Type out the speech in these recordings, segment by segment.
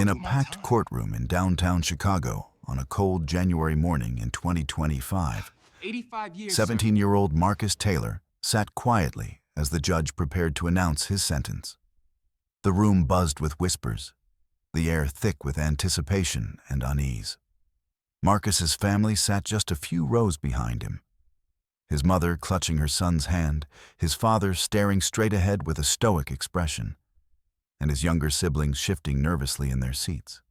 In a packed courtroom in downtown Chicago on a cold January morning in 2025, 85 years, sir. 17-year-old Marcus Taylor sat quietly as the judge prepared to announce his sentence. The room buzzed with whispers, the air thick with anticipation and unease. Marcus's family sat just a few rows behind him, his mother clutching her son's hand, his father staring straight ahead with a stoic expression, and his younger siblings shifting nervously in their seats.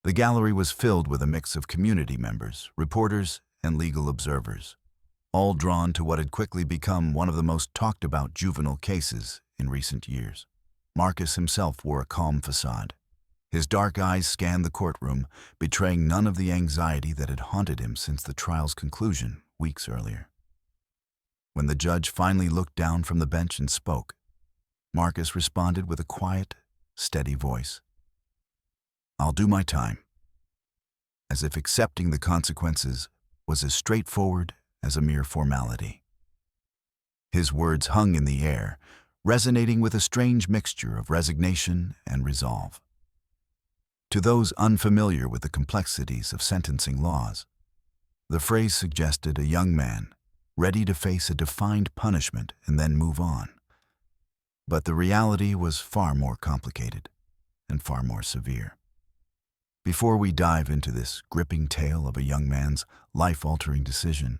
The gallery was filled with a mix of community members, reporters, and legal observers, all drawn to what had quickly become one of the most talked-about juvenile cases in recent years. Marcus himself wore a calm facade. His dark eyes scanned the courtroom, betraying none of the anxiety that had haunted him since the trial's conclusion weeks earlier. When the judge finally looked down from the bench and spoke, Marcus responded with a quiet, steady voice. "I'll do my time," as if accepting the consequences was as straightforward as a mere formality. His words hung in the air, resonating with a strange mixture of resignation and resolve. To those unfamiliar with the complexities of sentencing laws, the phrase suggested a young man ready to face a defined punishment and then move on. But the reality was far more complicated and far more severe. Before we dive into this gripping tale of a young man's life-altering decision,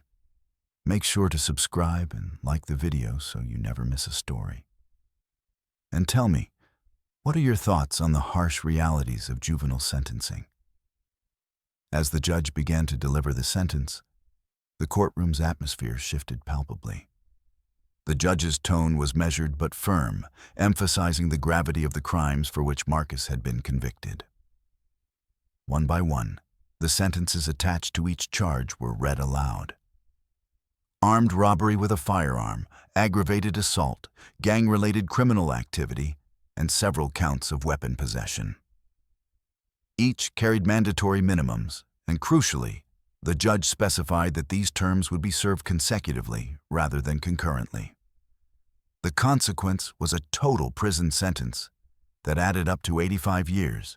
make sure to subscribe and like the video so you never miss a story. And tell me, what are your thoughts on the harsh realities of juvenile sentencing? As the judge began to deliver the sentence, the courtroom's atmosphere shifted palpably. The judge's tone was measured but firm, emphasizing the gravity of the crimes for which Marcus had been convicted. One by one, the sentences attached to each charge were read aloud. Armed robbery with a firearm, aggravated assault, gang-related criminal activity, and several counts of weapon possession. Each carried mandatory minimums, and crucially, the judge specified that these terms would be served consecutively rather than concurrently. The consequence was a total prison sentence that added up to 85 years,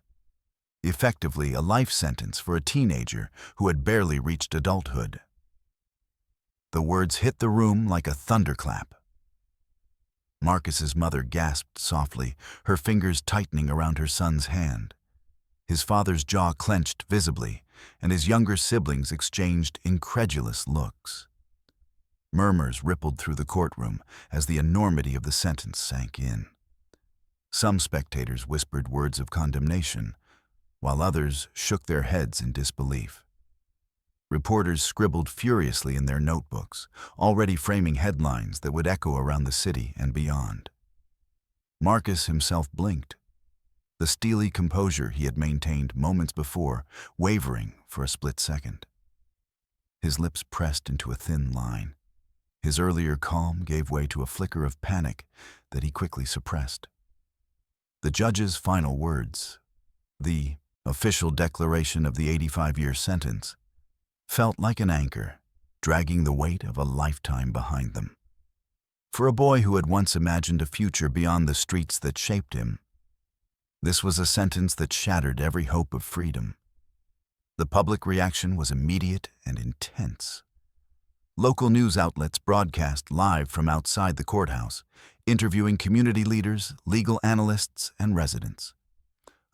effectively a life sentence for a teenager who had barely reached adulthood. The words hit the room like a thunderclap. Marcus's mother gasped softly, her fingers tightening around her son's hand. His father's jaw clenched visibly, and his younger siblings exchanged incredulous looks. Murmurs rippled through the courtroom as the enormity of the sentence sank in. Some spectators whispered words of condemnation, while others shook their heads in disbelief. Reporters scribbled furiously in their notebooks, already framing headlines that would echo around the city and beyond. Marcus himself blinked, the steely composure he had maintained moments before wavering for a split second. His lips pressed into a thin line. His earlier calm gave way to a flicker of panic that he quickly suppressed. The judge's final words, the official declaration of the 85-year sentence, felt like an anchor, dragging the weight of a lifetime behind them. For a boy who had once imagined a future beyond the streets that shaped him, this was a sentence that shattered every hope of freedom. The public reaction was immediate and intense. Local news outlets broadcast live from outside the courthouse, interviewing community leaders, legal analysts, and residents.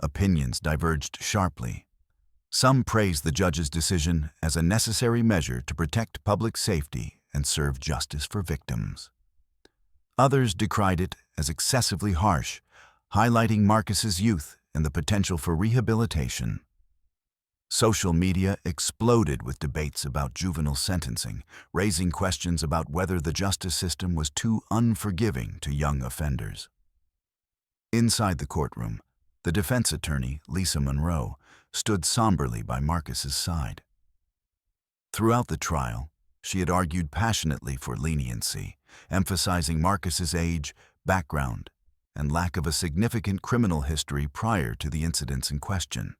Opinions diverged sharply. Some praised the judge's decision as a necessary measure to protect public safety and serve justice for victims. Others decried it as excessively harsh, highlighting Marcus's youth and the potential for rehabilitation. Social media exploded with debates about juvenile sentencing, raising questions about whether the justice system was too unforgiving to young offenders. Inside the courtroom, the defense attorney, Lisa Monroe, stood somberly by Marcus's side. Throughout the trial, she had argued passionately for leniency, emphasizing Marcus's age, background, and lack of a significant criminal history prior to the incidents in question.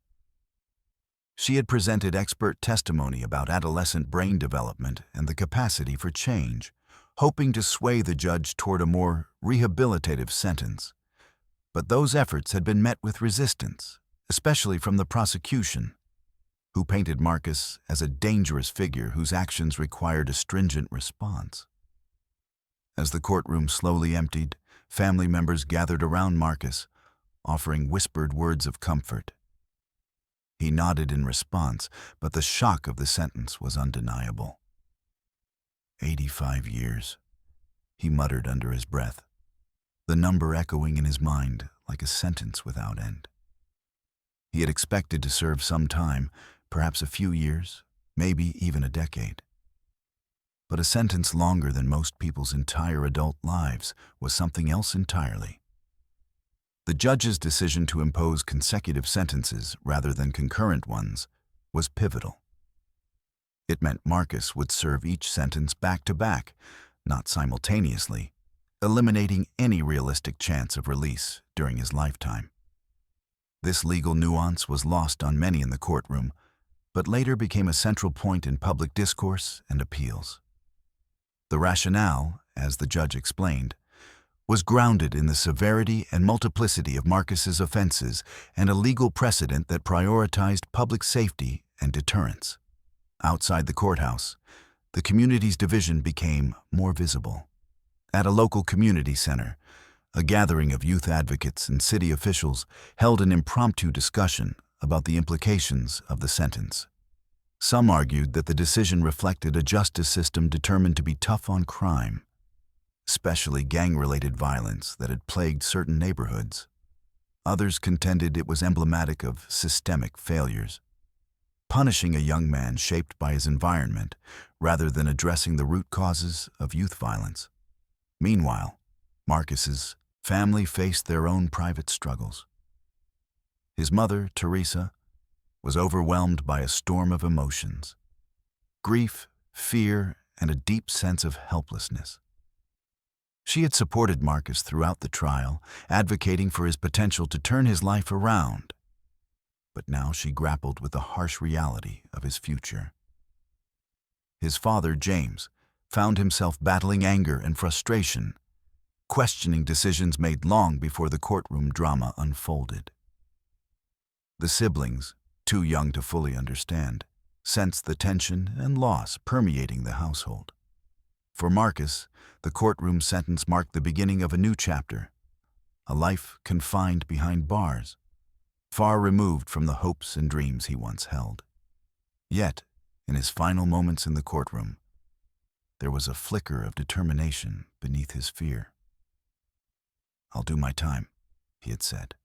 She had presented expert testimony about adolescent brain development and the capacity for change, hoping to sway the judge toward a more rehabilitative sentence. But those efforts had been met with resistance, especially from the prosecution, who painted Marcus as a dangerous figure whose actions required a stringent response. As the courtroom slowly emptied, family members gathered around Marcus, offering whispered words of comfort. He nodded in response, but the shock of the sentence was undeniable. 85 years, he muttered under his breath, the number echoing in his mind like a sentence without end. He had expected to serve some time, perhaps a few years, maybe even a decade. But a sentence longer than most people's entire adult lives was something else entirely. The judge's decision to impose consecutive sentences rather than concurrent ones was pivotal. It meant Marcus would serve each sentence back to back, not simultaneously, eliminating any realistic chance of release during his lifetime. This legal nuance was lost on many in the courtroom, but later became a central point in public discourse and appeals. The rationale, as the judge explained, was grounded in the severity and multiplicity of Marcus's offenses and a legal precedent that prioritized public safety and deterrence. Outside the courthouse, the community's division became more visible. At a local community center, a gathering of youth advocates and city officials held an impromptu discussion about the implications of the sentence. Some argued that the decision reflected a justice system determined to be tough on crime, especially gang-related violence that had plagued certain neighborhoods. Others contended it was emblematic of systemic failures, punishing a young man shaped by his environment rather than addressing the root causes of youth violence. Meanwhile, Marcus's family faced their own private struggles. His mother, Teresa, was overwhelmed by a storm of emotions: grief, fear, and a deep sense of helplessness. She had supported Marcus throughout the trial, advocating for his potential to turn his life around. But now she grappled with the harsh reality of his future. His father, James, found himself battling anger and frustration, questioning decisions made long before the courtroom drama unfolded. The siblings, too young to fully understand, sensed the tension and loss permeating the household. For Marcus, the courtroom sentence marked the beginning of a new chapter, a life confined behind bars, far removed from the hopes and dreams he once held. Yet, in his final moments in the courtroom, there was a flicker of determination beneath his fear. "I'll do my time," he had said.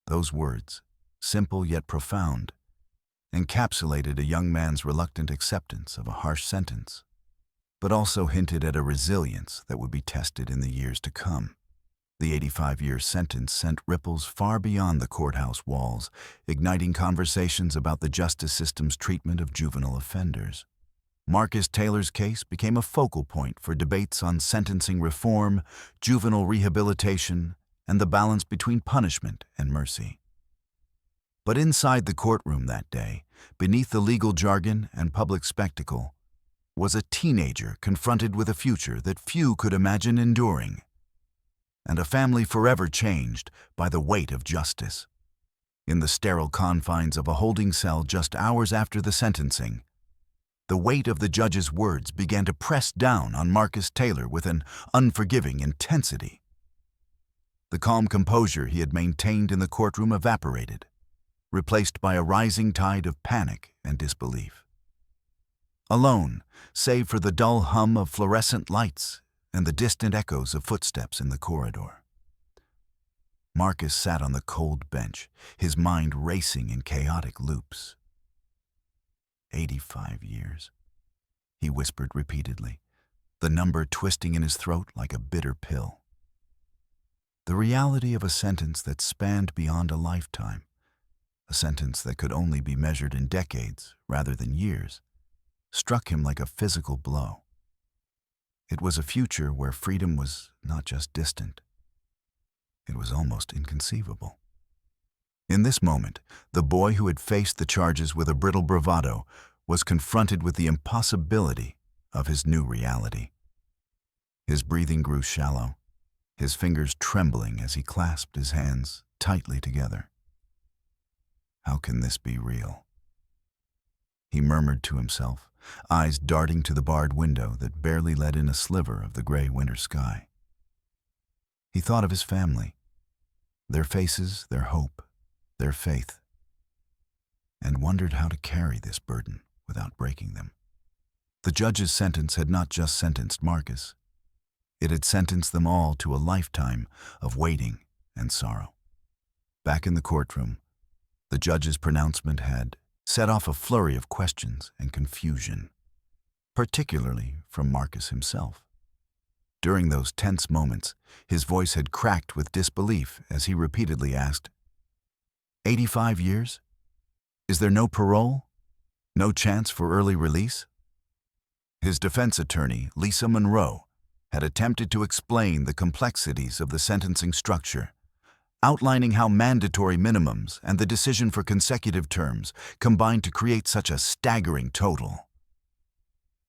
Those words, simple yet profound, encapsulated a young man's reluctant acceptance of a harsh sentence, but also hinted at a resilience that would be tested in the years to come. The 85-year sentence sent ripples far beyond the courthouse walls, igniting conversations about the justice system's treatment of juvenile offenders. Marcus Taylor's case became a focal point for debates on sentencing reform, juvenile rehabilitation, and the balance between punishment and mercy. But inside the courtroom that day, beneath the legal jargon and public spectacle, was a teenager confronted with a future that few could imagine enduring, and a family forever changed by the weight of justice. In the sterile confines of a holding cell just hours after the sentencing, the weight of the judge's words began to press down on Marcus Taylor with an unforgiving intensity. The calm composure he had maintained in the courtroom evaporated, replaced by a rising tide of panic and disbelief. Alone, save for the dull hum of fluorescent lights and the distant echoes of footsteps in the corridor, Marcus sat on the cold bench, his mind racing in chaotic loops. 85 years, he whispered repeatedly, the number twisting in his throat like a bitter pill. The reality of a sentence that spanned beyond a lifetime, a sentence that could only be measured in decades rather than years, struck him like a physical blow. It was a future where freedom was not just distant. It was almost inconceivable. In this moment, the boy who had faced the charges with a brittle bravado was confronted with the impossibility of his new reality. His breathing grew shallow, his fingers trembling as he clasped his hands tightly together. How can this be real? He murmured to himself, eyes darting to the barred window that barely let in a sliver of the gray winter sky. He thought of his family, their faces, their hope, their faith, and wondered how to carry this burden without breaking them. The judge's sentence had not just sentenced Marcus. It had sentenced them all to a lifetime of waiting and sorrow. Back in the courtroom, the judge's pronouncement had set off a flurry of questions and confusion, particularly from Marcus himself. During those tense moments, his voice had cracked with disbelief as he repeatedly asked, 85 years? Is there no parole? No chance for early release? His defense attorney, Lisa Monroe, had attempted to explain the complexities of the sentencing structure, outlining how mandatory minimums and the decision for consecutive terms combined to create such a staggering total.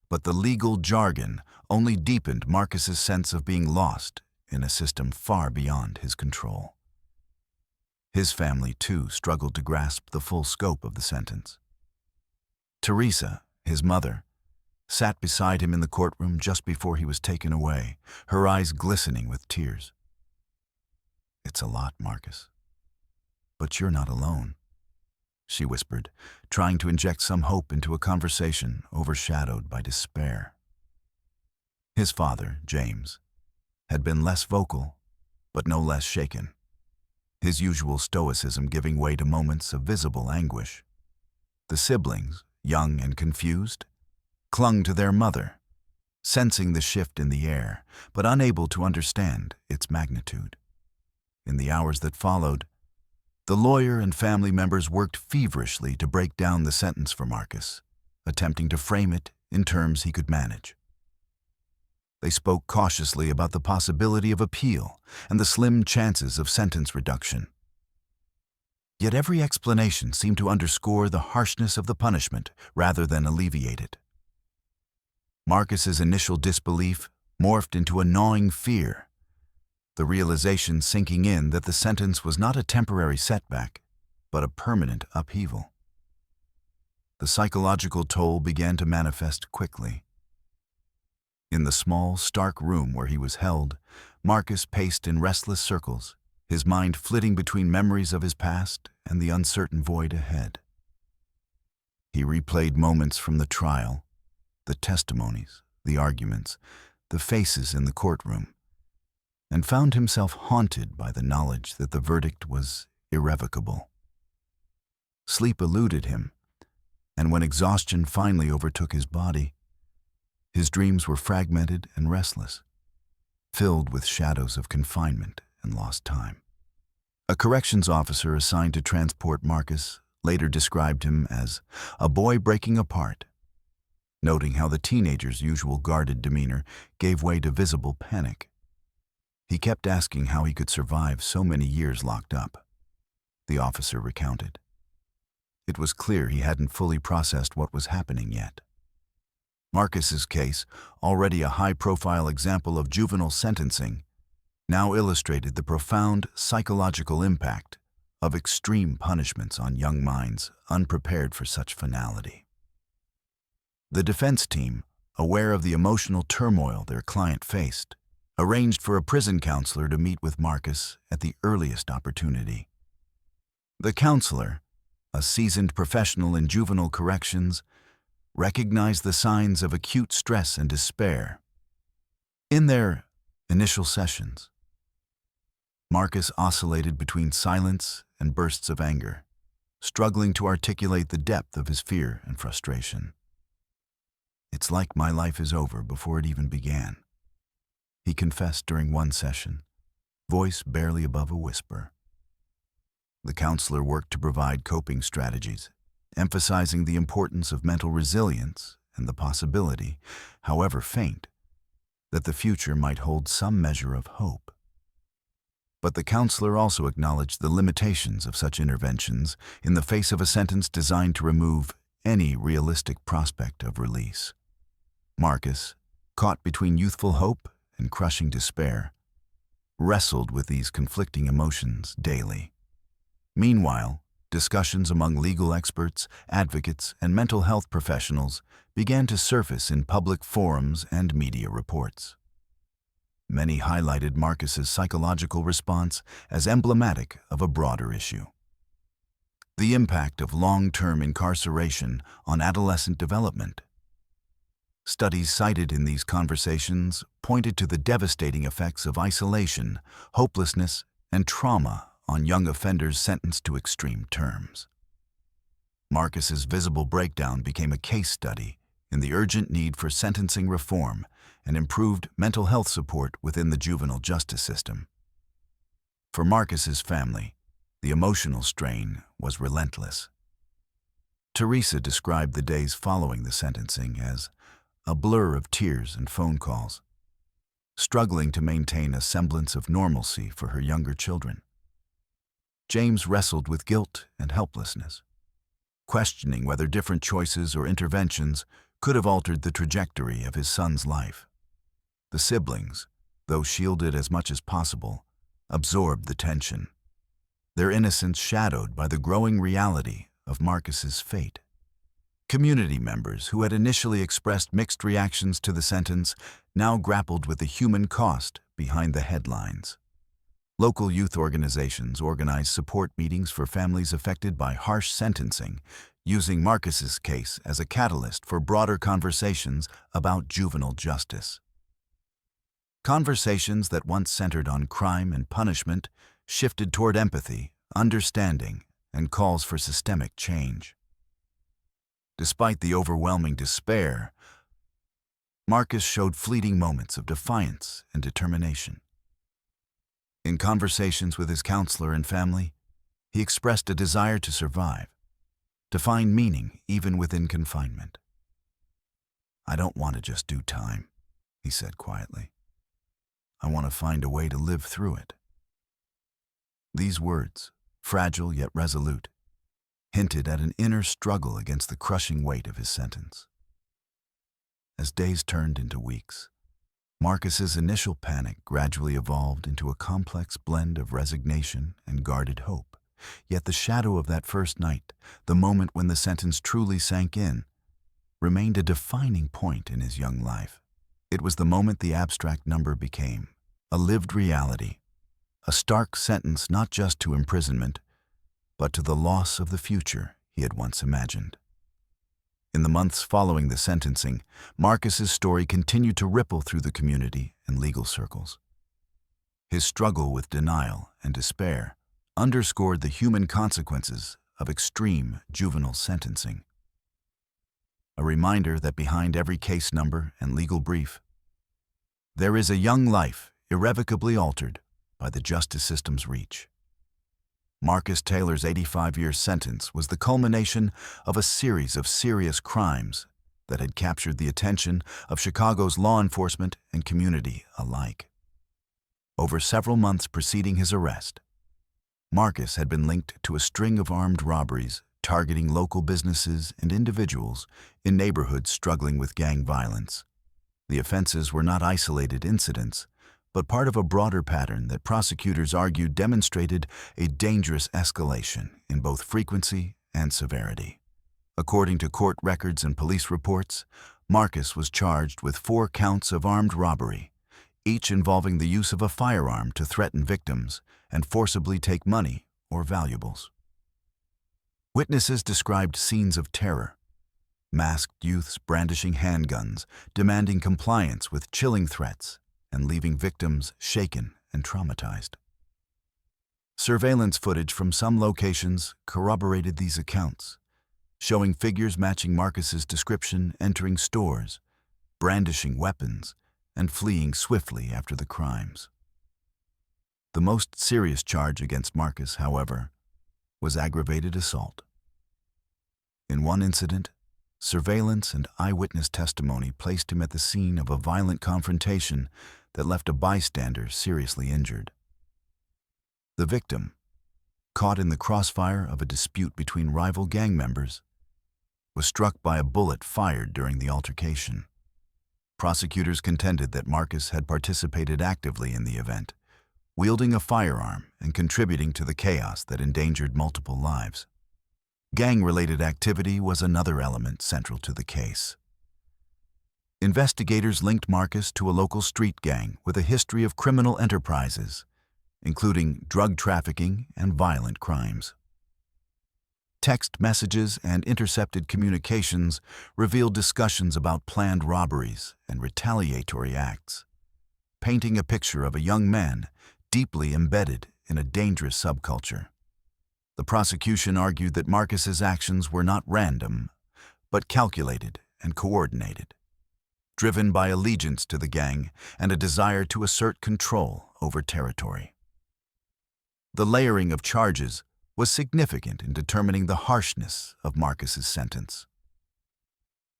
But the legal jargon only deepened Marcus's sense of being lost in a system far beyond his control. His family, too, struggled to grasp the full scope of the sentence. Teresa, his mother, sat beside him in the courtroom just before he was taken away, her eyes glistening with tears. "It's a lot, Marcus. But you're not alone," she whispered, trying to inject some hope into a conversation overshadowed by despair. His father, James, had been less vocal, but no less shaken, his usual stoicism giving way to moments of visible anguish. The siblings, young and confused, clung to their mother, sensing the shift in the air, but unable to understand its magnitude. In the hours that followed, the lawyer and family members worked feverishly to break down the sentence for Marcus, attempting to frame it in terms he could manage. They spoke cautiously about the possibility of appeal and the slim chances of sentence reduction. Yet every explanation seemed to underscore the harshness of the punishment rather than alleviate it. Marcus's initial disbelief morphed into a gnawing fear, the realization sinking in that the sentence was not a temporary setback, but a permanent upheaval. The psychological toll began to manifest quickly. In the small, stark room where he was held, Marcus paced in restless circles, his mind flitting between memories of his past and the uncertain void ahead. He replayed moments from the trial, the testimonies, the arguments, the faces in the courtroom, and found himself haunted by the knowledge that the verdict was irrevocable. Sleep eluded him, and when exhaustion finally overtook his body, his dreams were fragmented and restless, filled with shadows of confinement and lost time. A corrections officer assigned to transport Marcus later described him as a boy breaking apart, noting how the teenager's usual guarded demeanor gave way to visible panic. He kept asking how he could survive so many years locked up. The officer recounted. It was clear he hadn't fully processed what was happening yet. Marcus's case, already a high-profile example of juvenile sentencing, now illustrated the profound psychological impact of extreme punishments on young minds unprepared for such finality. The defense team, aware of the emotional turmoil their client faced, arranged for a prison counselor to meet with Marcus at the earliest opportunity. The counselor, a seasoned professional in juvenile corrections, recognized the signs of acute stress and despair. In their initial sessions, Marcus oscillated between silence and bursts of anger, struggling to articulate the depth of his fear and frustration. "It's like my life is over before it even began," he confessed during one session, voice barely above a whisper. The counselor worked to provide coping strategies, emphasizing the importance of mental resilience and the possibility, however faint, that the future might hold some measure of hope. But the counselor also acknowledged the limitations of such interventions in the face of a sentence designed to remove any realistic prospect of release. Marcus, caught between youthful hope and crushing despair, wrestled with these conflicting emotions daily. Meanwhile, discussions among legal experts, advocates, and mental health professionals began to surface in public forums and media reports. Many highlighted Marcus's psychological response as emblematic of a broader issue: the impact of long-term incarceration on adolescent development. Studies cited in these conversations pointed to the devastating effects of isolation, hopelessness, and trauma on young offenders sentenced to extreme terms. Marcus's visible breakdown became a case study in the urgent need for sentencing reform and improved mental health support within the juvenile justice system. For Marcus's family, the emotional strain was relentless. Teresa described the days following the sentencing as a blur of tears and phone calls, struggling to maintain a semblance of normalcy for her younger children. James wrestled with guilt and helplessness, questioning whether different choices or interventions could have altered the trajectory of his son's life. The siblings, though shielded as much as possible, absorbed the tension, their innocence shadowed by the growing reality of Marcus's fate. Community members who had initially expressed mixed reactions to the sentence now grappled with the human cost behind the headlines. Local youth organizations organized support meetings for families affected by harsh sentencing, using Marcus's case as a catalyst for broader conversations about juvenile justice. Conversations that once centered on crime and punishment shifted toward empathy, understanding, and calls for systemic change. Despite the overwhelming despair, Marcus showed fleeting moments of defiance and determination. In conversations with his counselor and family, he expressed a desire to survive, to find meaning even within confinement. "I don't want to just do time," he said quietly. "I want to find a way to live through it." These words, fragile yet resolute, hinted at an inner struggle against the crushing weight of his sentence. As days turned into weeks, Marcus's initial panic gradually evolved into a complex blend of resignation and guarded hope. Yet the shadow of that first night, the moment when the sentence truly sank in, remained a defining point in his young life. It was the moment the abstract number became a lived reality, a stark sentence not just to imprisonment, but to the loss of the future he had once imagined. In the months following the sentencing, Marcus's story continued to ripple through the community and legal circles. His struggle with denial and despair underscored the human consequences of extreme juvenile sentencing. A reminder that behind every case number and legal brief, there is a young life irrevocably altered by the justice system's reach. Marcus Taylor's 85-year sentence was the culmination of a series of serious crimes that had captured the attention of Chicago's law enforcement and community alike. Over several months preceding his arrest, Marcus had been linked to a string of armed robberies targeting local businesses and individuals in neighborhoods struggling with gang violence. The offenses were not isolated incidents, but part of a broader pattern that prosecutors argued demonstrated a dangerous escalation in both frequency and severity. According to court records and police reports, Marcus was charged with 4 counts of armed robbery, each involving the use of a firearm to threaten victims and forcibly take money or valuables. Witnesses described scenes of terror: masked youths brandishing handguns, demanding compliance with chilling threats, and leaving victims shaken and traumatized. Surveillance footage from some locations corroborated these accounts, showing figures matching Marcus's description entering stores, brandishing weapons, and fleeing swiftly after the crimes. The most serious charge against Marcus, however, was aggravated assault. In one incident, surveillance and eyewitness testimony placed him at the scene of a violent confrontation that left a bystander seriously injured. The victim, caught in the crossfire of a dispute between rival gang members, was struck by a bullet fired during the altercation. Prosecutors contended that Marcus had participated actively in the event, wielding a firearm and contributing to the chaos that endangered multiple lives. Gang-related activity was another element central to the case. Investigators linked Marcus to a local street gang with a history of criminal enterprises, including drug trafficking and violent crimes. Text messages and intercepted communications revealed discussions about planned robberies and retaliatory acts, painting a picture of a young man deeply embedded in a dangerous subculture. The prosecution argued that Marcus's actions were not random, but calculated and coordinated, driven by allegiance to the gang and a desire to assert control over territory. The layering of charges was significant in determining the harshness of Marcus's sentence.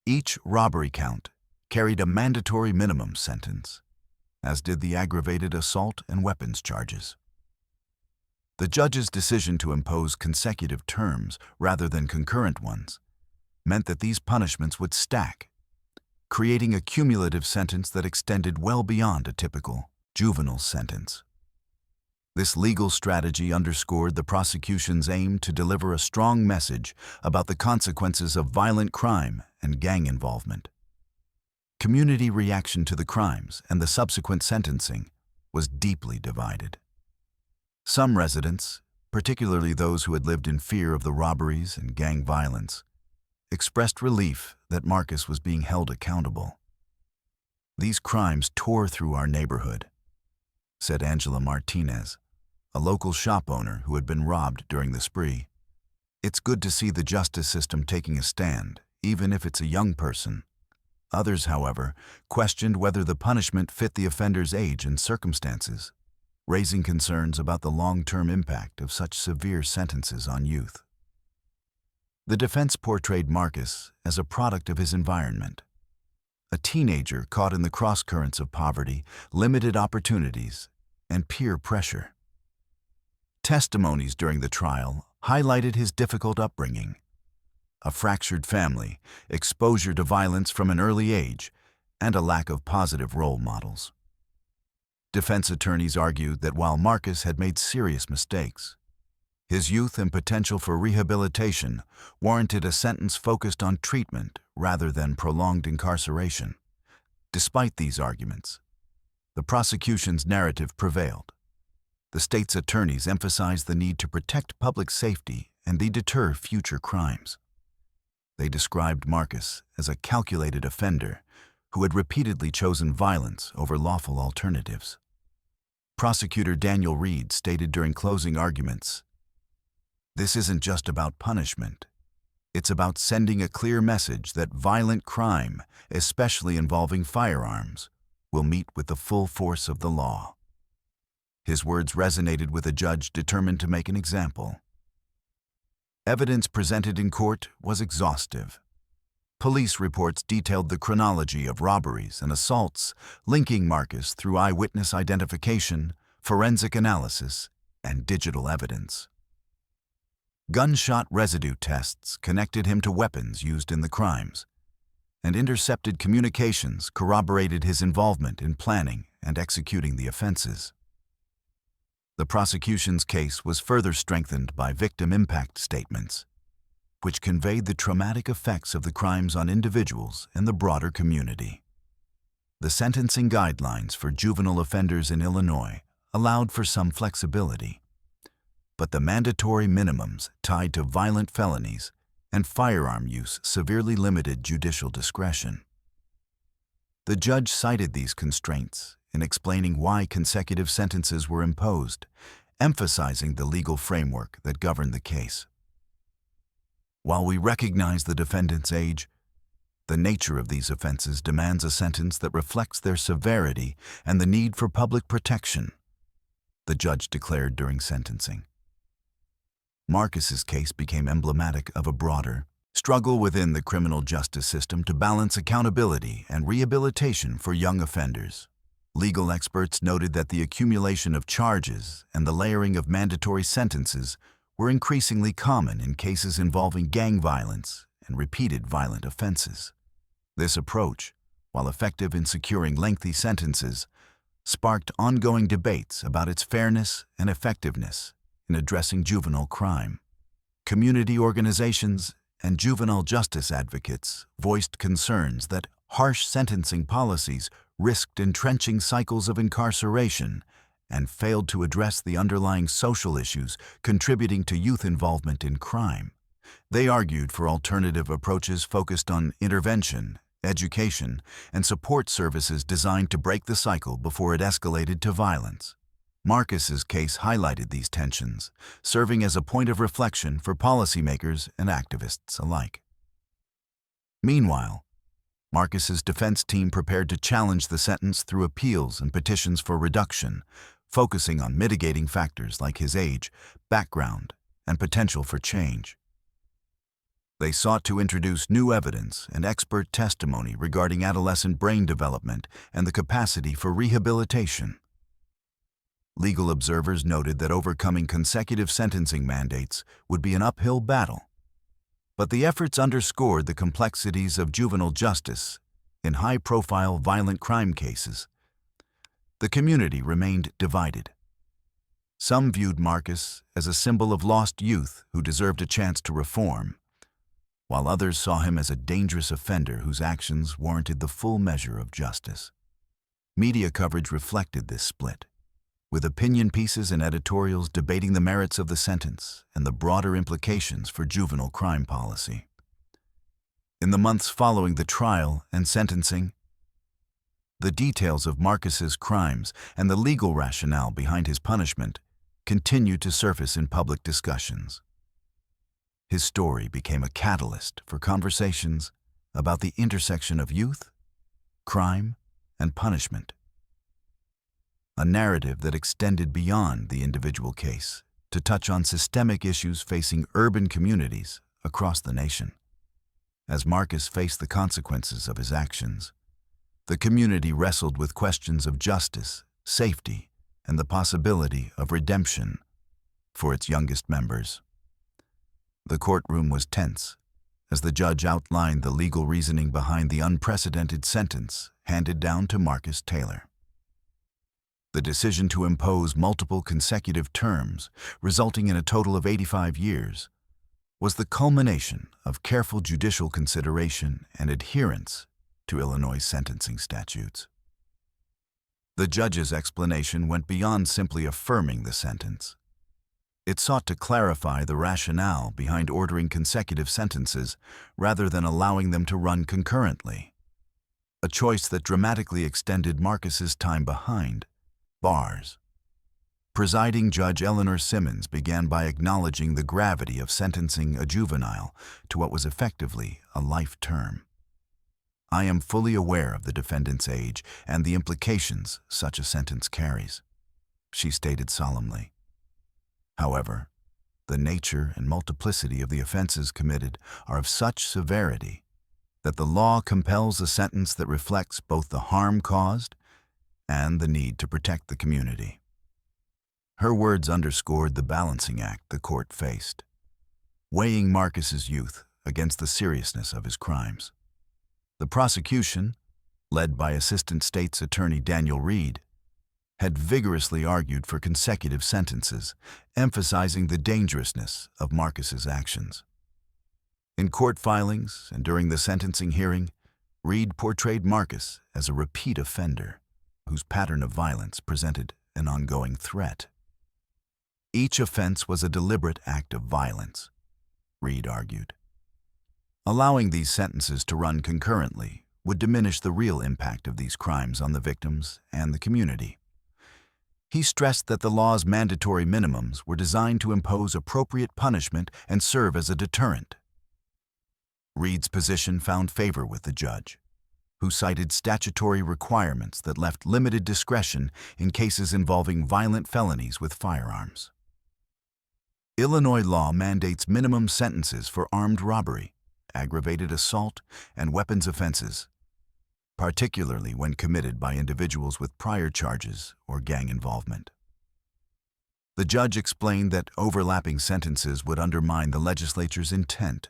Each robbery count carried a mandatory minimum sentence, as did the aggravated assault and weapons charges. The judge's decision to impose consecutive terms rather than concurrent ones meant that these punishments would stack, creating a cumulative sentence that extended well beyond a typical juvenile sentence. This legal strategy underscored the prosecution's aim to deliver a strong message about the consequences of violent crime and gang involvement. Community reaction to the crimes and the subsequent sentencing was deeply divided. Some residents, particularly those who had lived in fear of the robberies and gang violence, expressed relief that Marcus was being held accountable. "These crimes tore through our neighborhood," said Angela Martinez, a local shop owner who had been robbed during the spree. "It's good to see the justice system taking a stand, even if it's a young person." Others, however, questioned whether the punishment fit the offender's age and circumstances, raising concerns about the long-term impact of such severe sentences on youth. The defense portrayed Marcus as a product of his environment, a teenager caught in the crosscurrents of poverty, limited opportunities, and peer pressure. Testimonies during the trial highlighted his difficult upbringing: a fractured family, exposure to violence from an early age, and a lack of positive role models. Defense attorneys argued that while Marcus had made serious mistakes, his youth and potential for rehabilitation warranted a sentence focused on treatment rather than prolonged incarceration. Despite these arguments, the prosecution's narrative prevailed. The state's attorneys emphasized the need to protect public safety and deter future crimes. They described Marcus as a calculated offender who had repeatedly chosen violence over lawful alternatives. Prosecutor Daniel Reed stated during closing arguments, "This isn't just about punishment. It's about sending a clear message that violent crime, especially involving firearms, will meet with the full force of the law." His words resonated with a judge determined to make an example. Evidence presented in court was exhaustive. Police reports detailed the chronology of robberies and assaults, linking Marcus through eyewitness identification, forensic analysis, and digital evidence. Gunshot residue tests connected him to weapons used in the crimes, and intercepted communications corroborated his involvement in planning and executing the offenses. The prosecution's case was further strengthened by victim impact statements, which conveyed the traumatic effects of the crimes on individuals and the broader community. The sentencing guidelines for juvenile offenders in Illinois allowed for some flexibility, but the mandatory minimums tied to violent felonies and firearm use severely limited judicial discretion. The judge cited these constraints in explaining why consecutive sentences were imposed, emphasizing the legal framework that governed the case. While we recognize the defendant's age, the nature of these offenses demands a sentence that reflects their severity and the need for public protection, the judge declared during sentencing. Marcus's case became emblematic of a broader struggle within the criminal justice system to balance accountability and rehabilitation for young offenders. Legal experts noted that the accumulation of charges and the layering of mandatory sentences were increasingly common in cases involving gang violence and repeated violent offenses. This approach, while effective in securing lengthy sentences, sparked ongoing debates about its fairness and effectiveness in addressing juvenile crime. Community organizations and juvenile justice advocates voiced concerns that harsh sentencing policies risked entrenching cycles of incarceration and failed to address the underlying social issues contributing to youth involvement in crime. They argued for alternative approaches focused on intervention, education, and support services designed to break the cycle before it escalated to violence. Marcus's case highlighted these tensions, serving as a point of reflection for policymakers and activists alike. Meanwhile, Marcus's defense team prepared to challenge the sentence through appeals and petitions for reduction, focusing on mitigating factors like his age, background, and potential for change. They sought to introduce new evidence and expert testimony regarding adolescent brain development and the capacity for rehabilitation. Legal observers noted that overcoming consecutive sentencing mandates would be an uphill battle. But the efforts underscored the complexities of juvenile justice in high-profile violent crime cases. The community remained divided. Some viewed Marcus as a symbol of lost youth who deserved a chance to reform, while others saw him as a dangerous offender whose actions warranted the full measure of justice. Media coverage reflected this split, with opinion pieces and editorials debating the merits of the sentence and the broader implications for juvenile crime policy. In the months following the trial and sentencing, the details of Marcus's crimes and the legal rationale behind his punishment continued to surface in public discussions. His story became a catalyst for conversations about the intersection of youth, crime, and punishment. A narrative that extended beyond the individual case to touch on systemic issues facing urban communities across the nation. As Marcus faced the consequences of his actions, the community wrestled with questions of justice, safety, and the possibility of redemption for its youngest members. The courtroom was tense as the judge outlined the legal reasoning behind the unprecedented sentence handed down to Marcus Taylor. The decision to impose multiple consecutive terms, resulting in a total of 85 years, was the culmination of careful judicial consideration and adherence to Illinois sentencing statutes. The judge's explanation went beyond simply affirming the sentence. It sought to clarify the rationale behind ordering consecutive sentences rather than allowing them to run concurrently, a choice that dramatically extended Marcus's time behind bars. Presiding Judge Eleanor Simmons began by acknowledging the gravity of sentencing a juvenile to what was effectively a life term. "I am fully aware of the defendant's age and the implications such a sentence carries," she stated solemnly. However, the nature and multiplicity of the offenses committed are of such severity that the law compels a sentence that reflects both the harm caused and the need to protect the community. Her words underscored the balancing act the court faced, weighing Marcus's youth against the seriousness of his crimes. The prosecution, led by Assistant State's Attorney Daniel Reed, had vigorously argued for consecutive sentences, emphasizing the dangerousness of Marcus's actions. In court filings and during the sentencing hearing, Reed portrayed Marcus as a repeat offender whose pattern of violence presented an ongoing threat. Each offense was a deliberate act of violence, Reed argued. Allowing these sentences to run concurrently would diminish the real impact of these crimes on the victims and the community. He stressed that the law's mandatory minimums were designed to impose appropriate punishment and serve as a deterrent. Reed's position found favor with the judge, who cited statutory requirements that left limited discretion in cases involving violent felonies with firearms. Illinois law mandates minimum sentences for armed robbery, aggravated assault, and weapons offenses, particularly when committed by individuals with prior charges or gang involvement. The judge explained that overlapping sentences would undermine the legislature's intent,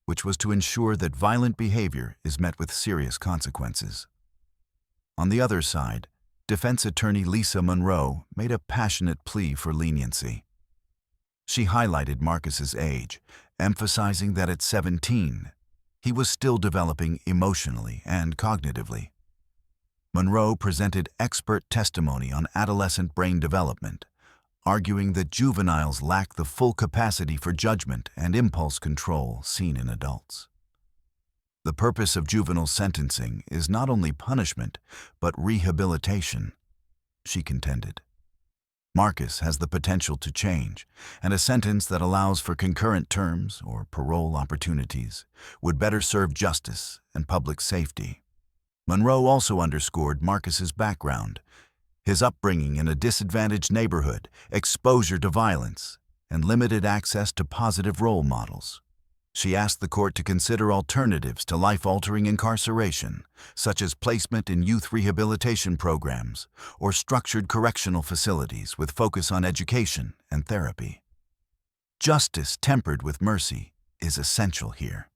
which was to ensure that violent behavior is met with serious consequences. On the other side, defense attorney Lisa Monroe made a passionate plea for leniency. She highlighted Marcus's age, emphasizing that at 17, he was still developing emotionally and cognitively. Monroe presented expert testimony on adolescent brain development, arguing that juveniles lack the full capacity for judgment and impulse control seen in adults. The purpose of juvenile sentencing is not only punishment, but rehabilitation, she contended. Marcus has the potential to change, and a sentence that allows for concurrent terms or parole opportunities would better serve justice and public safety. Monroe also underscored Marcus's background, his upbringing in a disadvantaged neighborhood, exposure to violence, and limited access to positive role models. She asked the court to consider alternatives to life-altering incarceration, such as placement in youth rehabilitation programs or structured correctional facilities with focus on education and therapy. Justice tempered with mercy is essential here,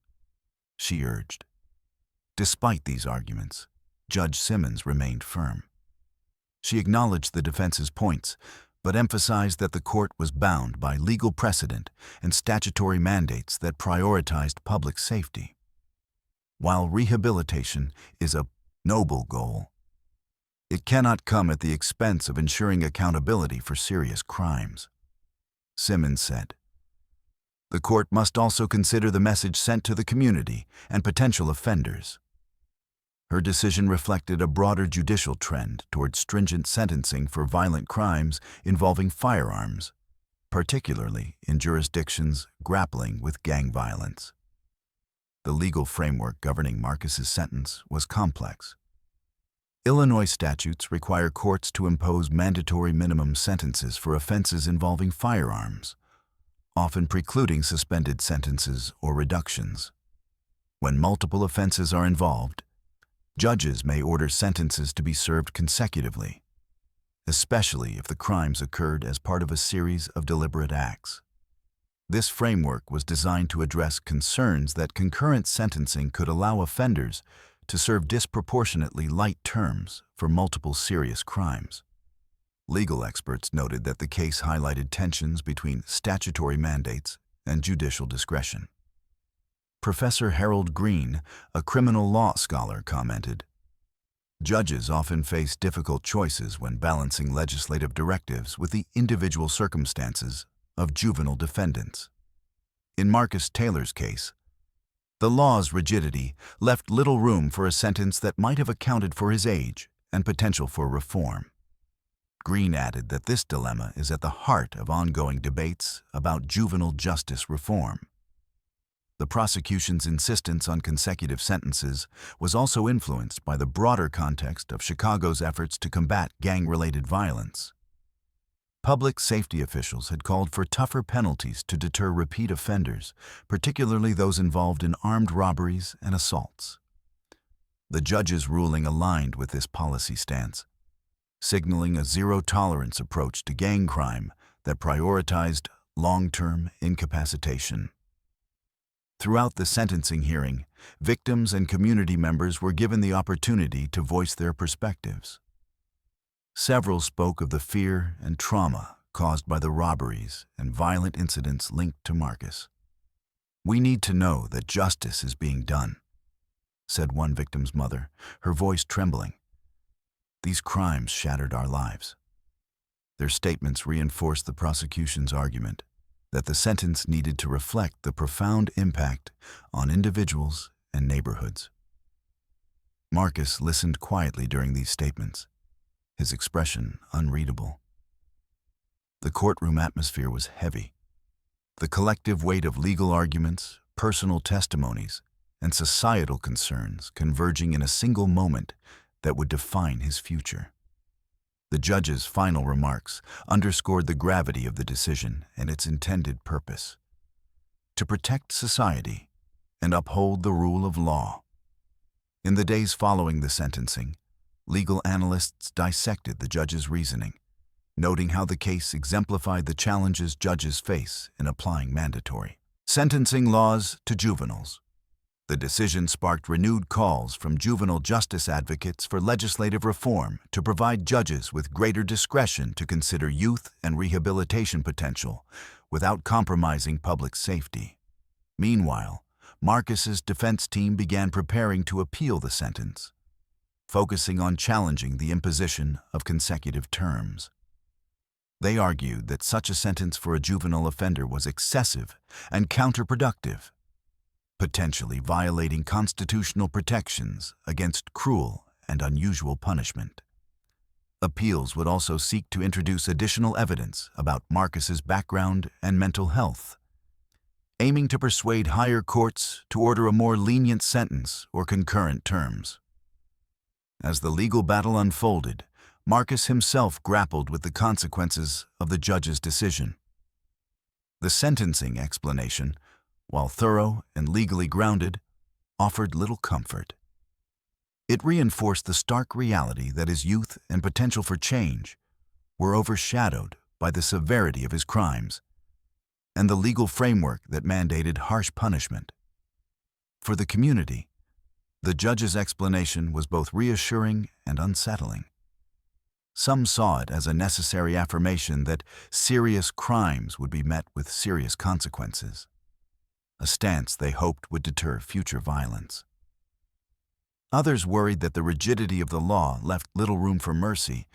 she urged. Despite these arguments, Judge Simmons remained firm. She acknowledged the defense's points, but emphasized that the court was bound by legal precedent and statutory mandates that prioritized public safety. While rehabilitation is a noble goal, it cannot come at the expense of ensuring accountability for serious crimes, Simmons said. The court must also consider the message sent to the community and potential offenders. Her decision reflected a broader judicial trend toward stringent sentencing for violent crimes involving firearms, particularly in jurisdictions grappling with gang violence. The legal framework governing Marcus's sentence was complex. Illinois statutes require courts to impose mandatory minimum sentences for offenses involving firearms, often precluding suspended sentences or reductions. When multiple offenses are involved, judges may order sentences to be served consecutively, especially if the crimes occurred as part of a series of deliberate acts. This framework was designed to address concerns that concurrent sentencing could allow offenders to serve disproportionately light terms for multiple serious crimes. Legal experts noted that the case highlighted tensions between statutory mandates and judicial discretion. Professor Harold Green, a criminal law scholar, commented, "Judges often face difficult choices when balancing legislative directives with the individual circumstances of juvenile defendants. In Marcus Taylor's case, the law's rigidity left little room for a sentence that might have accounted for his age and potential for reform." Green added that this dilemma is at the heart of ongoing debates about juvenile justice reform. The prosecution's insistence on consecutive sentences was also influenced by the broader context of Chicago's efforts to combat gang-related violence. Public safety officials had called for tougher penalties to deter repeat offenders, particularly those involved in armed robberies and assaults. The judge's ruling aligned with this policy stance, signaling a zero-tolerance approach to gang crime that prioritized long-term incapacitation. Throughout the sentencing hearing, victims and community members were given the opportunity to voice their perspectives. Several spoke of the fear and trauma caused by the robberies and violent incidents linked to Marcus. "We need to know that justice is being done," said one victim's mother, her voice trembling. "These crimes shattered our lives." Their statements reinforced the prosecution's argument that the sentence needed to reflect the profound impact on individuals and neighborhoods. Marcus listened quietly during these statements, his expression unreadable. The courtroom atmosphere was heavy. The collective weight of legal arguments, personal testimonies, and societal concerns converging in a single moment that would define his future. The judge's final remarks underscored the gravity of the decision and its intended purpose: to protect society and uphold the rule of law. In the days following the sentencing, legal analysts dissected the judge's reasoning, noting how the case exemplified the challenges judges face in applying mandatory sentencing laws to juveniles. The decision sparked renewed calls from juvenile justice advocates for legislative reform to provide judges with greater discretion to consider youth and rehabilitation potential without compromising public safety. Meanwhile, Marcus's defense team began preparing to appeal the sentence, focusing on challenging the imposition of consecutive terms. They argued that such a sentence for a juvenile offender was excessive and counterproductive, potentially violating constitutional protections against cruel and unusual punishment. Appeals would also seek to introduce additional evidence about Marcus's background and mental health, aiming to persuade higher courts to order a more lenient sentence or concurrent terms. As the legal battle unfolded, Marcus himself grappled with the consequences of the judge's decision. The sentencing explanation, while thorough and legally grounded, offered little comfort. It reinforced the stark reality that his youth and potential for change were overshadowed by the severity of his crimes and the legal framework that mandated harsh punishment. For the community, the judge's explanation was both reassuring and unsettling. Some saw it as a necessary affirmation that serious crimes would be met with serious consequences, a stance they hoped would deter future violence. Others worried that the rigidity of the law left little room for mercy,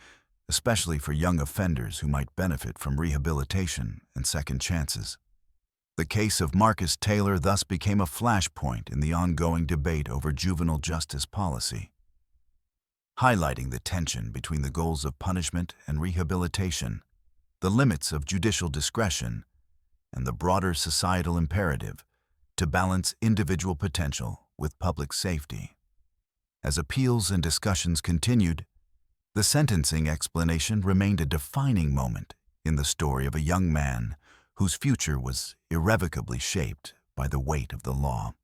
especially for young offenders who might benefit from rehabilitation and second chances. The case of Marcus Taylor thus became a flashpoint in the ongoing debate over juvenile justice policy, highlighting the tension between the goals of punishment and rehabilitation, the limits of judicial discretion, and the broader societal imperative to balance individual potential with public safety. As appeals and discussions continued, the sentencing explanation remained a defining moment in the story of a young man whose future was irrevocably shaped by the weight of the law.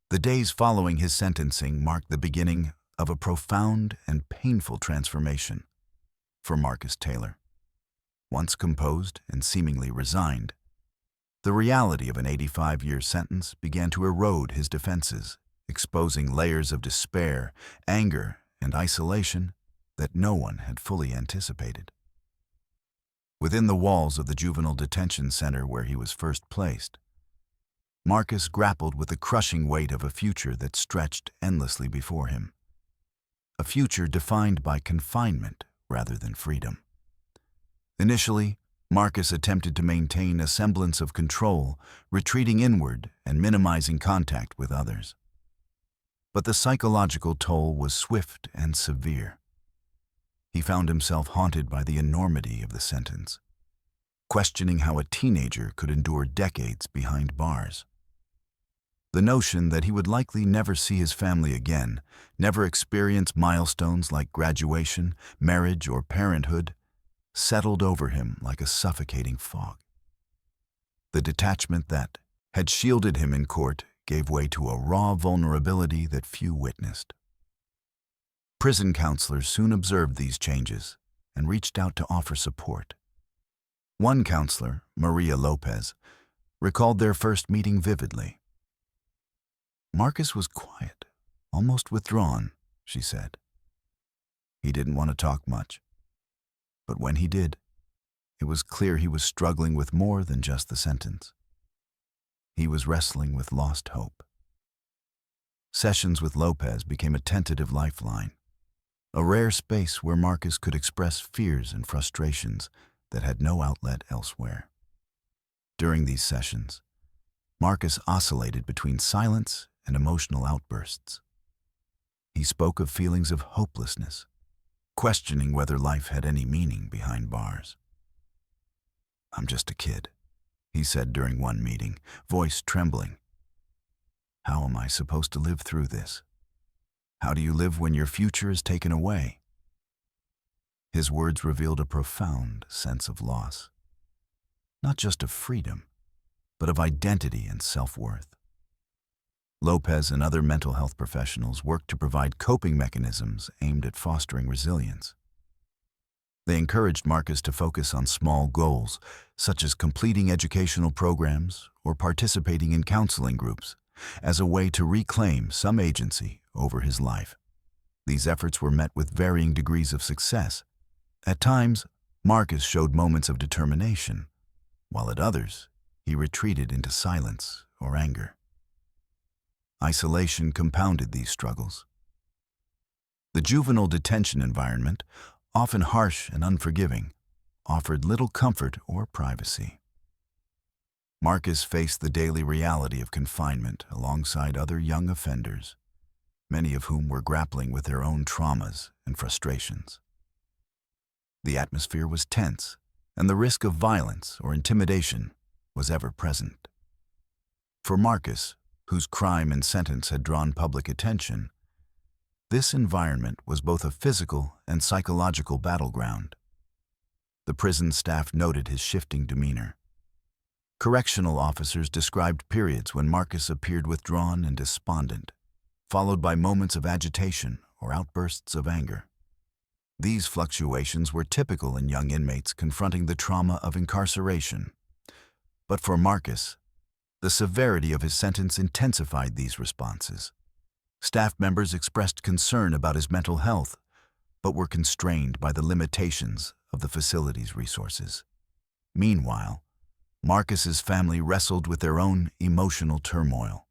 The days following his sentencing marked the beginning of a profound and painful transformation for Marcus Taylor. Once composed and seemingly resigned, the reality of an 85-year sentence began to erode his defenses, exposing layers of despair, anger, and isolation that no one had fully anticipated. Within the walls of the juvenile detention center where he was first placed, Marcus grappled with the crushing weight of a future that stretched endlessly before him, a future defined by confinement rather than freedom. Initially, Marcus attempted to maintain a semblance of control, retreating inward and minimizing contact with others. But the psychological toll was swift and severe. He found himself haunted by the enormity of the sentence, questioning how a teenager could endure decades behind bars. The notion that he would likely never see his family again, never experience milestones like graduation, marriage, or parenthood, settled over him like a suffocating fog. The detachment that had shielded him in court gave way to a raw vulnerability that few witnessed. Prison counselors soon observed these changes and reached out to offer support. One counselor, Maria Lopez, recalled their first meeting vividly. "Marcus was quiet, almost withdrawn," she said. "He didn't want to talk much. But when he did, it was clear he was struggling with more than just the sentence. He was wrestling with lost hope." Sessions with Lopez became a tentative lifeline, a rare space where Marcus could express fears and frustrations that had no outlet elsewhere. During these sessions, Marcus oscillated between silence and emotional outbursts. He spoke of feelings of hopelessness, questioning whether life had any meaning behind bars. "I'm just a kid," he said during one meeting, voice trembling. "How am I supposed to live through this? How do you live when your future is taken away?" His words revealed a profound sense of loss, not just of freedom, but of identity and self-worth. Lopez and other mental health professionals worked to provide coping mechanisms aimed at fostering resilience. They encouraged Marcus to focus on small goals, such as completing educational programs or participating in counseling groups, as a way to reclaim some agency over his life. These efforts were met with varying degrees of success. At times, Marcus showed moments of determination, while at others, he retreated into silence or anger. Isolation compounded these struggles. The juvenile detention environment, often harsh and unforgiving, offered little comfort or privacy. Marcus faced the daily reality of confinement alongside other young offenders, many of whom were grappling with their own traumas and frustrations. The atmosphere was tense, and the risk of violence or intimidation was ever present. For Marcus, whose crime and sentence had drawn public attention, this environment was both a physical and psychological battleground. The prison staff noted his shifting demeanor. Correctional officers described periods when Marcus appeared withdrawn and despondent, followed by moments of agitation or outbursts of anger. These fluctuations were typical in young inmates confronting the trauma of incarceration. But for Marcus, the severity of his sentence intensified these responses. Staff members expressed concern about his mental health, but were constrained by the limitations of the facility's resources. Meanwhile, Marcus's family wrestled with their own emotional turmoil.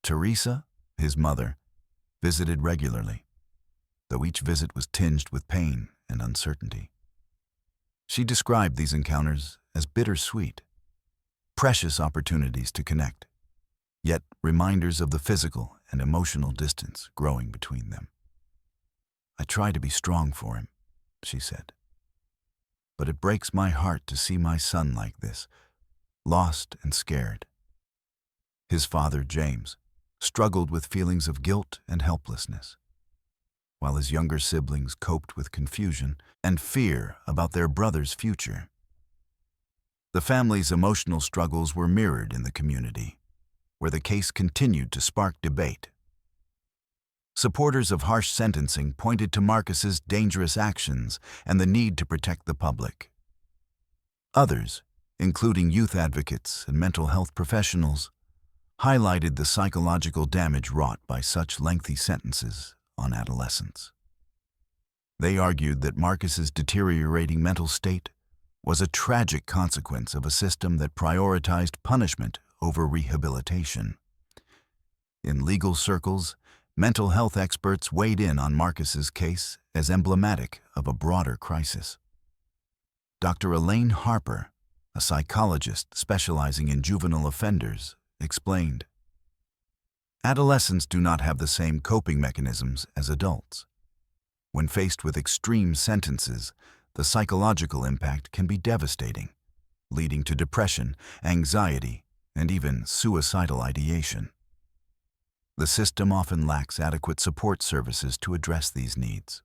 Teresa, his mother, visited regularly, though each visit was tinged with pain and uncertainty. She described these encounters as bittersweet, precious opportunities to connect, yet reminders of the physical and emotional distance growing between them. "I try to be strong for him," she said, "but it breaks my heart to see my son like this, lost and scared." His father, James, struggled with feelings of guilt and helplessness, while his younger siblings coped with confusion and fear about their brother's future. The family's emotional struggles were mirrored in the community, where the case continued to spark debate. Supporters of harsh sentencing pointed to Marcus's dangerous actions and the need to protect the public. Others, including youth advocates and mental health professionals, highlighted the psychological damage wrought by such lengthy sentences on adolescents. They argued that Marcus's deteriorating mental state was a tragic consequence of a system that prioritized punishment over rehabilitation. In legal circles, mental health experts weighed in on Marcus's case as emblematic of a broader crisis. Dr. Elaine Harper, a psychologist specializing in juvenile offenders, explained, "Adolescents do not have the same coping mechanisms as adults. When faced with extreme sentences, the psychological impact can be devastating, leading to depression, anxiety, and even suicidal ideation. The system often lacks adequate support services to address these needs."